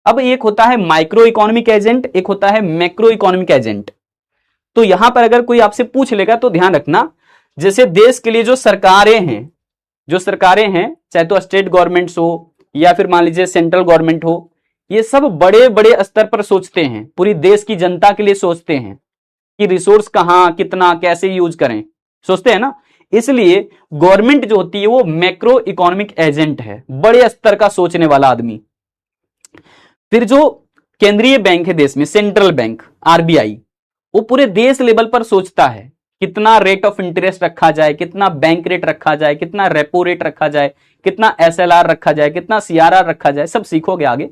अब एक होता है माइक्रो इकोनॉमिक एजेंट, एक होता है मैक्रो इकोनॉमिक एजेंट। तो यहां पर अगर कोई आपसे पूछ लेगा तो ध्यान रखना, जैसे देश के लिए जो सरकारें हैं, चाहे तो स्टेट गवर्नमेंट्स हो या फिर मान लीजिए सेंट्रल गवर्नमेंट हो, ये सब बड़े बड़े स्तर पर सोचते हैं, पूरी देश की जनता के लिए सोचते हैं कि रिसोर्स कहां कितना कैसे यूज करें, सोचते हैं ना। इसलिए गवर्नमेंट जो होती है वो मैक्रो इकोनॉमिक एजेंट है, बड़े स्तर का सोचने वाला आदमी। फिर जो केंद्रीय बैंक है देश में, सेंट्रल बैंक आरबीआई, वो पूरे देश लेवल पर सोचता है कितना रेट ऑफ इंटरेस्ट रखा जाए, कितना बैंक रेट रखा जाए, कितना रेपो रेट रखा जाए, कितना एसएलआर रखा जाए, कितना सीआरआर रखा जाए, सब सीखोगे आगे।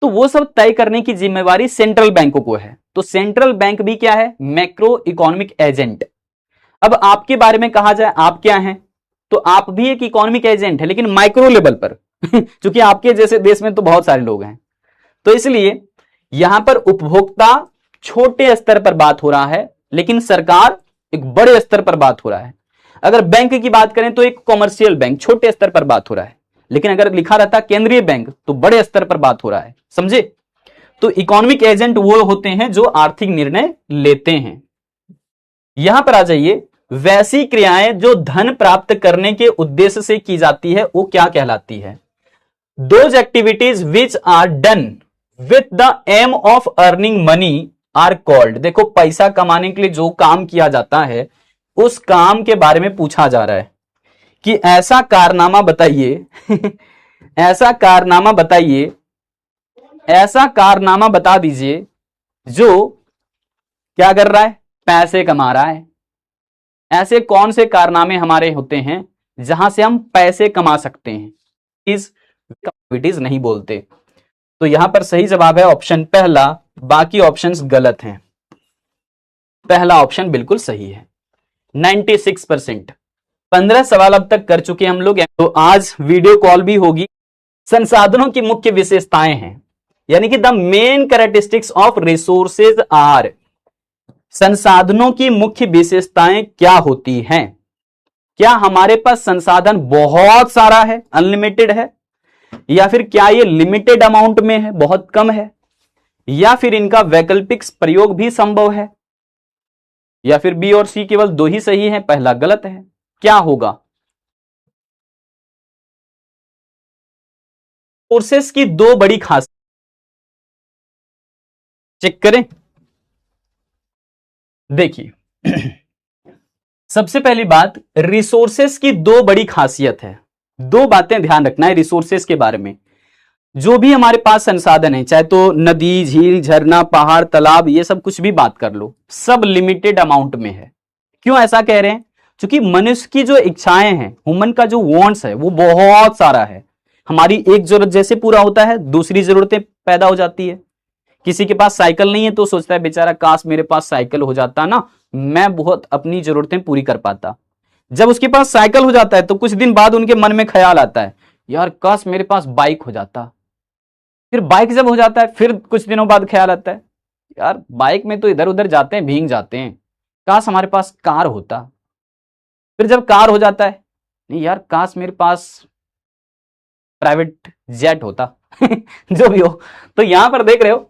तो वो सब तय करने की जिम्मेवारी सेंट्रल बैंकों को है। तो सेंट्रल बैंक भी क्या है? Macro economic agent. अब आपके बारे में कहा जाए आप क्या हैं, तो आप भी एक इकोनॉमिक एजेंट है, लेकिन माइक्रो लेवल पर क्योंकि आपके जैसे देश में तो बहुत सारे लोग हैं। तो इसलिए यहां पर उपभोक्ता छोटे स्तर पर बात हो रहा है, लेकिन सरकार एक बड़े स्तर पर बात हो रहा है। अगर बैंक की बात करें तो एक कॉमर्शियल बैंक छोटे स्तर पर बात हो रहा है, लेकिन अगर लिखा रहता केंद्रीय बैंक तो बड़े स्तर पर बात हो रहा है, समझे। तो इकोनॉमिक एजेंट वो होते हैं जो आर्थिक निर्णय लेते हैं। यहां पर आ जाइए, वैसी क्रियाएं जो धन प्राप्त करने के उद्देश्य से की जाती है वो क्या कहलाती है? Those activities which are done with the aim of earning money are called. देखो पैसा कमाने के लिए जो काम किया जाता है उस काम के बारे में पूछा जा रहा है कि ऐसा कारनामा बताइए ऐसा कारनामा बताइए, ऐसा कारनामा बता दीजिए जो क्या कर रहा है? पैसे कमा रहा है। ऐसे कौन से कारनामे हमारे होते हैं जहां से हम पैसे कमा सकते हैं? इस एक्टिविटीज नहीं बोलते। तो यहां पर सही जवाब है ऑप्शन पहला, बाकी ऑप्शंस गलत हैं। पहला ऑप्शन बिल्कुल सही है। 96%। 15 सवाल अब तक कर चुके हम लोग। तो आज वीडियो कॉल भी होगी। संसाधनों की मुख्य विशेषताएं हैं, यानी कि the main characteristics of resources are. संसाधनों की मुख्य विशेषताएं क्या होती हैं? क्या हमारे पास संसाधन बहुत सारा है, अनलिमिटेड है, या फिर क्या ये लिमिटेड अमाउंट में है, बहुत कम है, या फिर इनका वैकल्पिक प्रयोग भी संभव है, या फिर बी और सी केवल दो ही सही है, पहला गलत है? क्या होगा? कोर्सेस की दो बड़ी खासियत चेक करें। देखिए सबसे पहली बात, रिसोर्सेस की दो बड़ी खासियत है। दो बातें ध्यान रखना है रिसोर्सेस के बारे में। जो भी हमारे पास संसाधन है, चाहे तो नदी, झील, झरना, पहाड़, तालाब, ये सब कुछ भी बात कर लो, सब लिमिटेड अमाउंट में है। क्यों ऐसा कह रहे हैं? क्योंकि मनुष्य की जो इच्छाएं हैं, ह्यूमन का जो वांट्स है वो बहुत सारा है। हमारी एक जरूरत जैसे पूरा होता है, दूसरी जरूरतें पैदा हो जाती है। किसी के पास साइकिल नहीं है तो सोचता है बेचारा काश मेरे पास साइकिल हो जाता ना, मैं बहुत अपनी जरूरतें पूरी कर पाता। जब उसके पास साइकिल हो जाता है तो कुछ दिन बाद उनके मन में ख्याल आता है यार काश मेरे पास बाइक हो जाता। फिर बाइक जब हो जाता है फिर कुछ दिनों बाद ख्याल आता है यार बाइक में तो इधर उधर जाते हैं, भीग जाते हैं, काश हमारे पास कार होता। फिर जब कार हो जाता है, नहीं यार काश मेरे पास प्राइवेट जेट होता जो भी हो। तो यहां पर देख रहे हो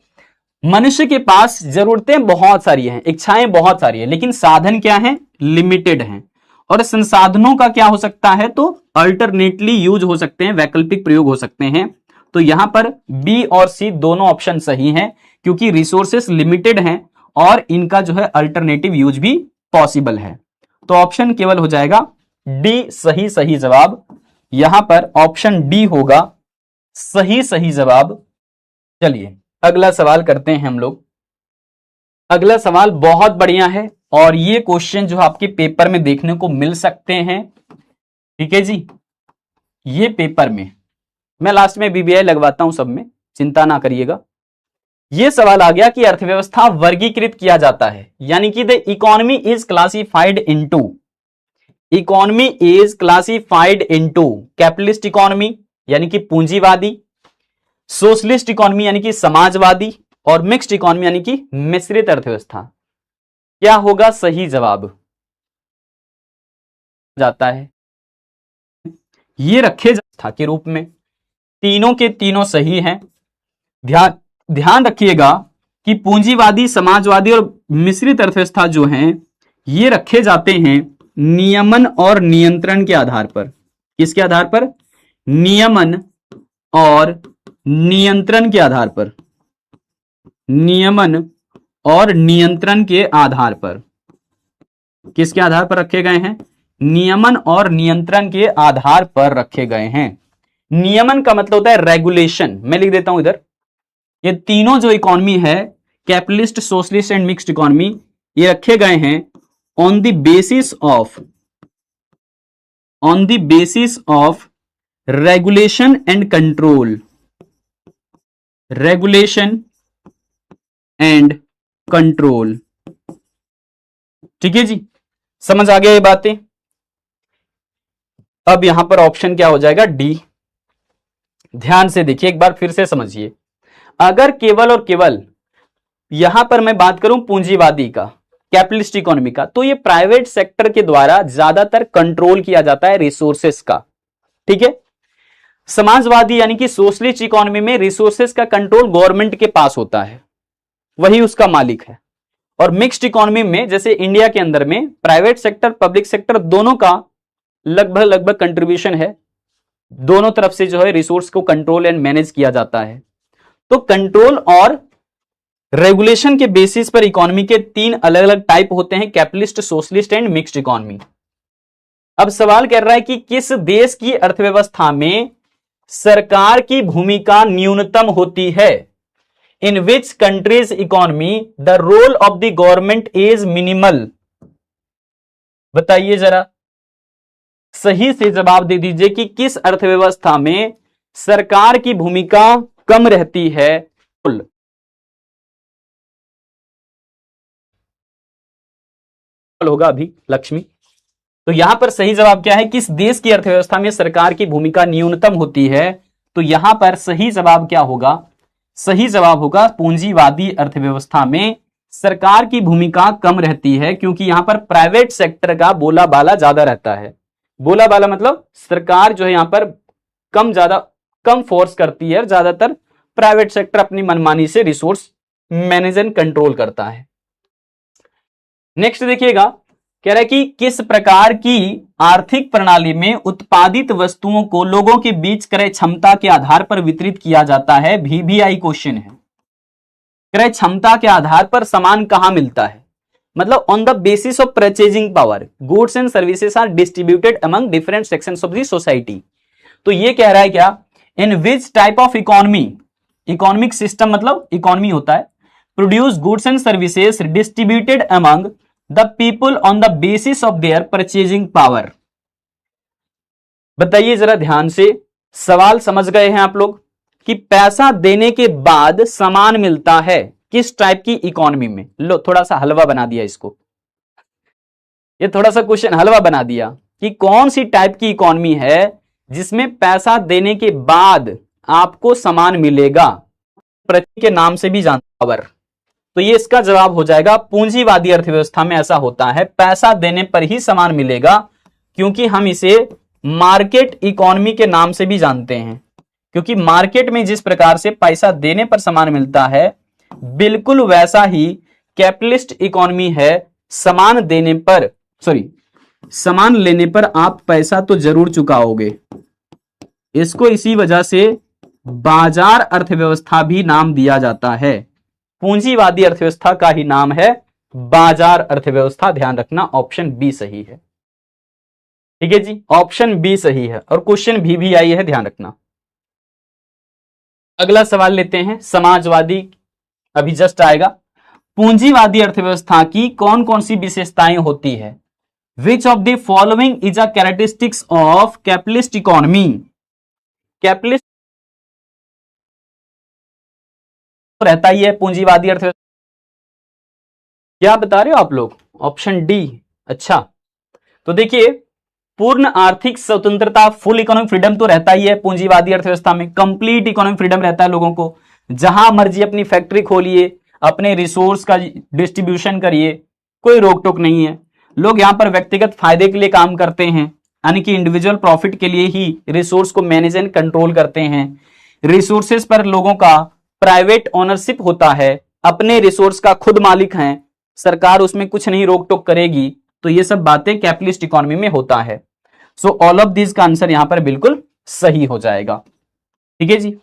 मनुष्य के पास जरूरतें बहुत सारी हैं, इच्छाएं बहुत सारी हैं, लेकिन साधन क्या है, लिमिटेड हैं। और संसाधनों का क्या हो सकता है, तो अल्टरनेटली यूज हो सकते हैं, वैकल्पिक प्रयोग हो सकते हैं। तो यहां पर बी और सी दोनों ऑप्शन सही हैं, क्योंकि रिसोर्सेस लिमिटेड हैं और इनका जो है अल्टरनेटिव यूज भी पॉसिबल है। तो ऑप्शन केवल हो जाएगा डी सही जवाब। यहां पर ऑप्शन डी होगा सही जवाब। चलिए अगला सवाल करते हैं हम लोग। अगला सवाल बहुत बढ़िया है और ये क्वेश्चन जो आपके पेपर में देखने को मिल सकते हैं, ठीक है जी। ये पेपर में मैं लास्ट में बीबीआई लगवाता हूं सब में, चिंता ना करिएगा। ये सवाल आ गया कि अर्थव्यवस्था वर्गीकृत किया जाता है, यानी कि the economy is classified into, economy is classified into capitalist economy यानी कि पूंजीवादी, सोशलिस्ट इकोनॉमी यानी कि समाजवादी, और मिक्स्ड इकोनॉमी यानी कि मिश्रित अर्थव्यवस्था। क्या होगा सही जवाब जाता है, ये रखे था के रूप में, तीनों के तीनों सही हैं। ध्यान रखिएगा कि पूंजीवादी, समाजवादी और मिश्रित अर्थव्यवस्था जो हैं ये रखे जाते हैं नियमन और नियंत्रण के आधार पर। किसके आधार पर, नियमन और नियंत्रण के आधार पर, नियमन और नियंत्रण के आधार पर। किसके आधार पर रखे गए हैं, नियमन और नियंत्रण के आधार पर रखे गए हैं। नियमन का मतलब होता है रेगुलेशन, मैं लिख देता हूं इधर। ये तीनों जो इकोनॉमी है, capitalist, socialist and mixed economy, ये रखे गए हैं on the basis of regulation and control, regulation and control. ठीक है जी, समझ आ गया ये बातें। अब यहां पर ऑप्शन क्या हो जाएगा, डी। ध्यान से देखिए एक बार फिर से समझिए। अगर केवल और केवल यहां पर मैं बात करूं पूंजीवादी का, कैपिटलिस्ट इकोनॉमी का, तो ये प्राइवेट सेक्टर के द्वारा ज्यादातर कंट्रोल किया जाता है रिसोर्सेस का, ठीक है। समाजवादी यानी कि सोशलिस्ट इकोनॉमी में रिसोर्सेस का कंट्रोल गवर्नमेंट के पास होता है, वही उसका मालिक है। और मिक्स्ड इकोनॉमी में, जैसे इंडिया के अंदर में, प्राइवेट सेक्टर, पब्लिक सेक्टर दोनों का लगभग कंट्रीब्यूशन है, दोनों तरफ से जो है रिसोर्स को कंट्रोल एंड मैनेज किया जाता है। तो कंट्रोल और रेगुलेशन के बेसिस पर इकोनॉमी के तीन अलग अलग टाइप होते हैं, capitalist, socialist and mixed economy. अब सवाल कर रहा है कि किस देश की अर्थव्यवस्था में सरकार की भूमिका न्यूनतम होती है, in which countries economy the role of the government is minimal. बताइए जरा, सही से जवाब दे दीजिए कि किस अर्थव्यवस्था में सरकार की भूमिका कम रहती है। होगा अभी लक्ष्मी। तो यहां पर सही जवाब क्या है, किस देश की अर्थव्यवस्था में सरकार की भूमिका न्यूनतम होती है। तो यहां पर सही जवाब क्या होगा, सही जवाब होगा पूंजीवादी अर्थव्यवस्था में सरकार की भूमिका कम रहती है, क्योंकि यहां पर प्राइवेट सेक्टर का बोला बाला ज्यादा रहता है। बोला बाला मतलब सरकार जो है यहां पर कम फोर्स करती है, और ज्यादातर प्राइवेट सेक्टर अपनी मनमानी से रिसोर्स मैनेज एंड कंट्रोल करता है। नेक्स्ट देखिएगा, कह रहा है कि किस प्रकार की आर्थिक प्रणाली में उत्पादित वस्तुओं को लोगों के बीच क्रय क्षमता के आधार पर वितरित किया जाता है। VBI क्वेश्चन है। क्रय क्षमता के आधार पर सामान कहां मिलता है, मतलब on the basis of purchasing power goods and services are distributed among different sections of the society. तो ये कह रहा है क्या, in which type of economy, economic system मतलब इकोनॉमी होता है, produce goods and services distributed among the people on the basis of their purchasing power. बताइए जरा ध्यान से, सवाल समझ गए हैं आप लोग कि पैसा देने के बाद सामान मिलता है किस टाइप की इकोनॉमी में। लो थोड़ा सा हलवा बना दिया इसको, ये थोड़ा सा क्वेश्चन हलवा बना दिया कि कौन सी टाइप की इकोनॉमी है जिसमें पैसा देने के बाद आपको सामान मिलेगा, प्रति के नाम से भी जानते पावर। तो ये इसका जवाब हो जाएगा पूंजीवादी अर्थव्यवस्था में ऐसा होता है, पैसा देने पर ही सामान मिलेगा, क्योंकि हम इसे मार्केट इकोनॉमी के नाम से भी जानते हैं। क्योंकि मार्केट में जिस प्रकार से पैसा देने पर सामान मिलता है, बिल्कुल वैसा ही कैपिटलिस्ट इकोनॉमी है। सामान देने पर सामान लेने पर आप पैसा तो जरूर चुकाओगे। इसको इसी वजह से बाजार अर्थव्यवस्था भी नाम दिया जाता है। पूंजीवादी अर्थव्यवस्था का ही नाम है बाजार अर्थव्यवस्था। ध्यान रखना, ऑप्शन बी सही है। ठीक है जी, ऑप्शन बी सही है। और क्वेश्चन भी आई है, ध्यान रखना। अगला सवाल लेते हैं, समाजवादी अभी जस्ट आएगा। पूंजीवादी अर्थव्यवस्था की कौन कौन सी विशेषताएं होती है? Which of the following is a characteristics of capitalist economy? Capitalist रहता ही है पूंजीवादी अर्थव्यवस्था। क्या बता रहे हो आप लोग? Option D. अच्छा, तो देखिए, पूर्ण आर्थिक स्वतंत्रता, फुल इकोनॉमिक फ्रीडम तो रहता ही है पूंजीवादी अर्थव्यवस्था में। कंप्लीट इकोनॉमिक फ्रीडम रहता है लोगों को, जहां मर्जी अपनी फैक्ट्री खोलिए, अपने रिसोर्स का डिस्ट्रीब्यूशन करिए, कोई रोक टोक नहीं है। लोग यहां पर व्यक्तिगत फायदे के लिए काम करते हैं, यानी कि इंडिविजुअल प्रॉफिट के लिए ही रिसोर्स को मैनेज एंड कंट्रोल करते हैं। रिसोर्सेस पर लोगों का प्राइवेट ओनरशिप होता है, अपने रिसोर्स का खुद मालिक हैं, सरकार उसमें कुछ नहीं रोक टोक करेगी। तो ये सब बातें कैपिटलिस्ट इकोनॉमी में होता है। सो ऑल ऑफ दिस का आंसर यहां पर बिल्कुल सही हो जाएगा। ठीक है जी,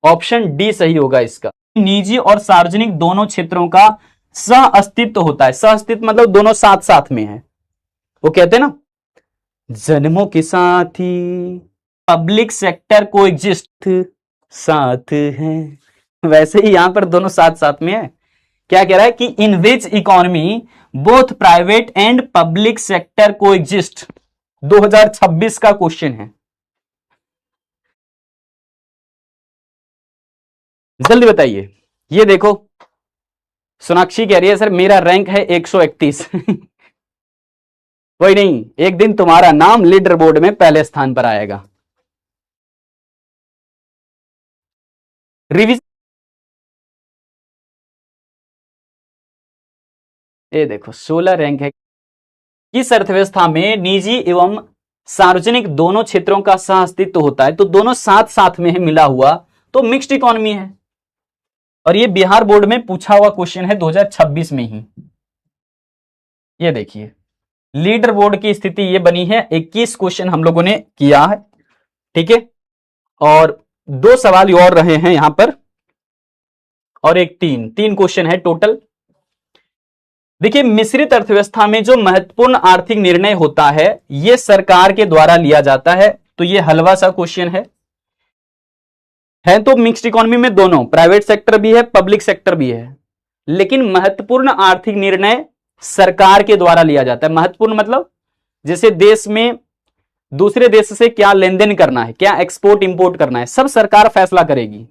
ऑप्शन डी सही होगा इसका। निजी और सार्वजनिक दोनों क्षेत्रों का सह अस्तित्व होता है। सह अस्तित्व मतलब दोनों साथ साथ में है। वो कहते हैं ना, जन्मों के साथ ही पब्लिक सेक्टर को एग्जिस्ट साथ है, वैसे ही यहां पर दोनों साथ साथ में है। क्या कह रहा है कि in which economy both private and public sector को एग्जिस्ट। 2026 का क्वेश्चन है, जल्दी बताइए। ये देखो, सोनाक्षी कह रही है सर मेरा रैंक है 131। कोई नहीं, एक दिन तुम्हारा नाम लीडर बोर्ड में पहले स्थान पर आएगा। रिविजन, ये देखो 16 रैंक है। किस अर्थव्यवस्था में निजी एवं सार्वजनिक दोनों क्षेत्रों का सह अस्तित्व होता है? तो दोनों साथ साथ में है, मिला हुआ, तो मिक्स्ड इकोनॉमी है। और ये बिहार बोर्ड में पूछा हुआ क्वेश्चन है 2026 में ही। ये देखिए, लीडर बोर्ड की स्थिति ये बनी है। 21 क्वेश्चन हम लोगों ने किया है। ठीक है, और 2 सवाल और रहे हैं यहां पर, और एक तीन क्वेश्चन है टोटल। देखिए, मिश्रित अर्थव्यवस्था में जो महत्वपूर्ण आर्थिक निर्णय होता है यह सरकार के द्वारा लिया जाता है। तो यह हलवा सा क्वेश्चन है तो मिक्स्ड इकोनॉमी में दोनों प्राइवेट सेक्टर भी है, पब्लिक सेक्टर भी है, लेकिन महत्वपूर्ण आर्थिक निर्णय सरकार के द्वारा लिया जाता है। महत्वपूर्ण मतलब जैसे देश में दूसरे देश से क्या लेन देन करना है, क्या एक्सपोर्ट इंपोर्ट करना है, सब सरकार फैसला करेगी।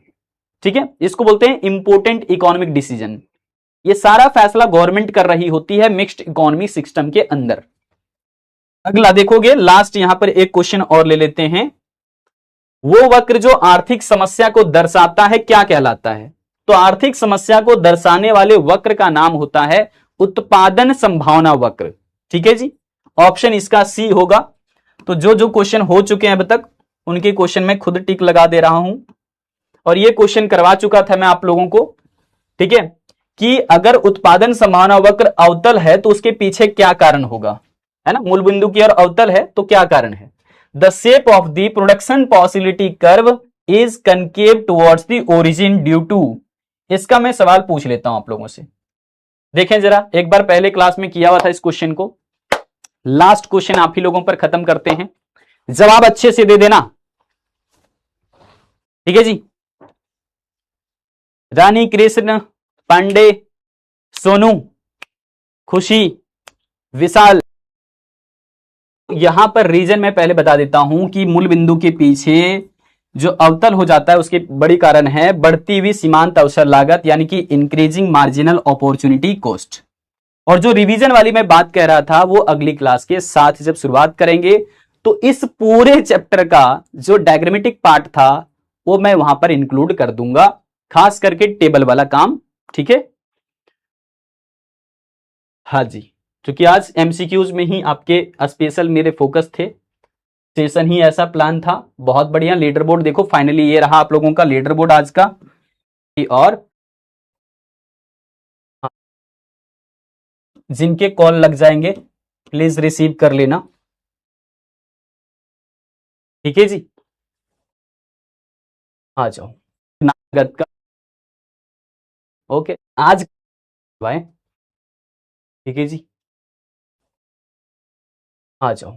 ठीक है, इसको बोलते हैं इंपोर्टेंट इकोनॉमिक डिसीजन। ये सारा फैसला गवर्नमेंट कर रही होती है मिक्स्ड इकोनॉमी सिस्टम के अंदर। अगला देखोगे, लास्ट यहां पर एक क्वेश्चन और ले लेते हैं। वो वक्र जो आर्थिक समस्या को दर्शाता है क्या कहलाता है? तो आर्थिक समस्या को दर्शाने वाले वक्र का नाम होता है उत्पादन संभावना वक्र। ठीक है जी, ऑप्शन इसका सी होगा। तो जो जो क्वेश्चन हो चुके हैं अब तक उनके क्वेश्चन में खुद टिक लगा दे रहा हूं, और ये क्वेश्चन करवा चुका था मैं आप लोगों को। ठीक है, कि अगर उत्पादन संभावना वक्र अवतल है तो उसके पीछे क्या कारण होगा, है ना। मूल बिंदु की ओर अवतल है तो क्या कारण है? The shape of the production possibility curve is concave towards the origin due to. इसका मैं सवाल पूछ लेता हूं आप लोगों से। देखें जरा, एक बार पहले क्लास में किया हुआ था इस क्वेश्चन को। लास्ट क्वेश्चन आप ही लोगों पर खत्म करते हैं, जवाब अच्छे से दे देना। ठीक है जी, रानी कृष्ण, पांडे, सोनू, खुशी, विशाल। यहां पर रीजन मैं पहले बता देता हूं कि मूल बिंदु के पीछे जो अवतल हो जाता है उसके बड़ी कारण है बढ़ती हुई सीमांत अवसर लागत, यानी कि इंक्रीजिंग मार्जिनल अपॉर्चुनिटी कॉस्ट। और जो रिवीजन वाली मैं बात कह रहा था वो अगली क्लास के साथ जब शुरुआत करेंगे तो इस पूरे चैप्टर का जो डायग्रामेटिक पार्ट था वो मैं वहां पर इंक्लूड कर दूंगा, खास करके टेबल वाला काम। ठीक है, हाँ जी, क्योंकि आज एमसीक्यूज में ही आपके स्पेशल मेरे फोकस थे, सेशन ही ऐसा प्लान था। बहुत बढ़िया। लीडर बोर्ड देखो, फाइनली ये रहा आप लोगों का लीडर बोर्ड आज का। और जिनके कॉल लग जाएंगे प्लीज रिसीव कर लेना। ठीक है जी, आ जाओ। लागत का ओके आज भाई, ठीक है जी, आ जाओ।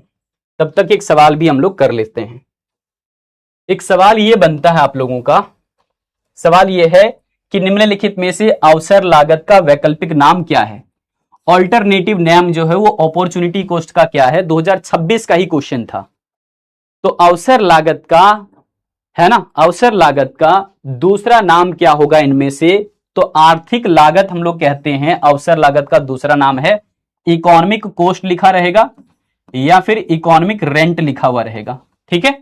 तब तक एक सवाल भी हम लोग कर लेते हैं। एक सवाल ये बनता है आप लोगों का, सवाल ये है कि निम्नलिखित में से अवसर लागत का वैकल्पिक नाम क्या है। ऑल्टरनेटिव नेम जो है वो अपॉर्चुनिटी कॉस्ट का क्या है, 2026 का ही क्वेश्चन था। तो अवसर लागत का है ना, अवसर लागत का दूसरा नाम क्या होगा इनमें से। तो आर्थिक लागत हम लोग कहते हैं, अवसर लागत का दूसरा नाम है इकोनॉमिक कॉस्ट लिखा रहेगा या फिर इकोनॉमिक रेंट लिखा हुआ रहेगा। ठीक है,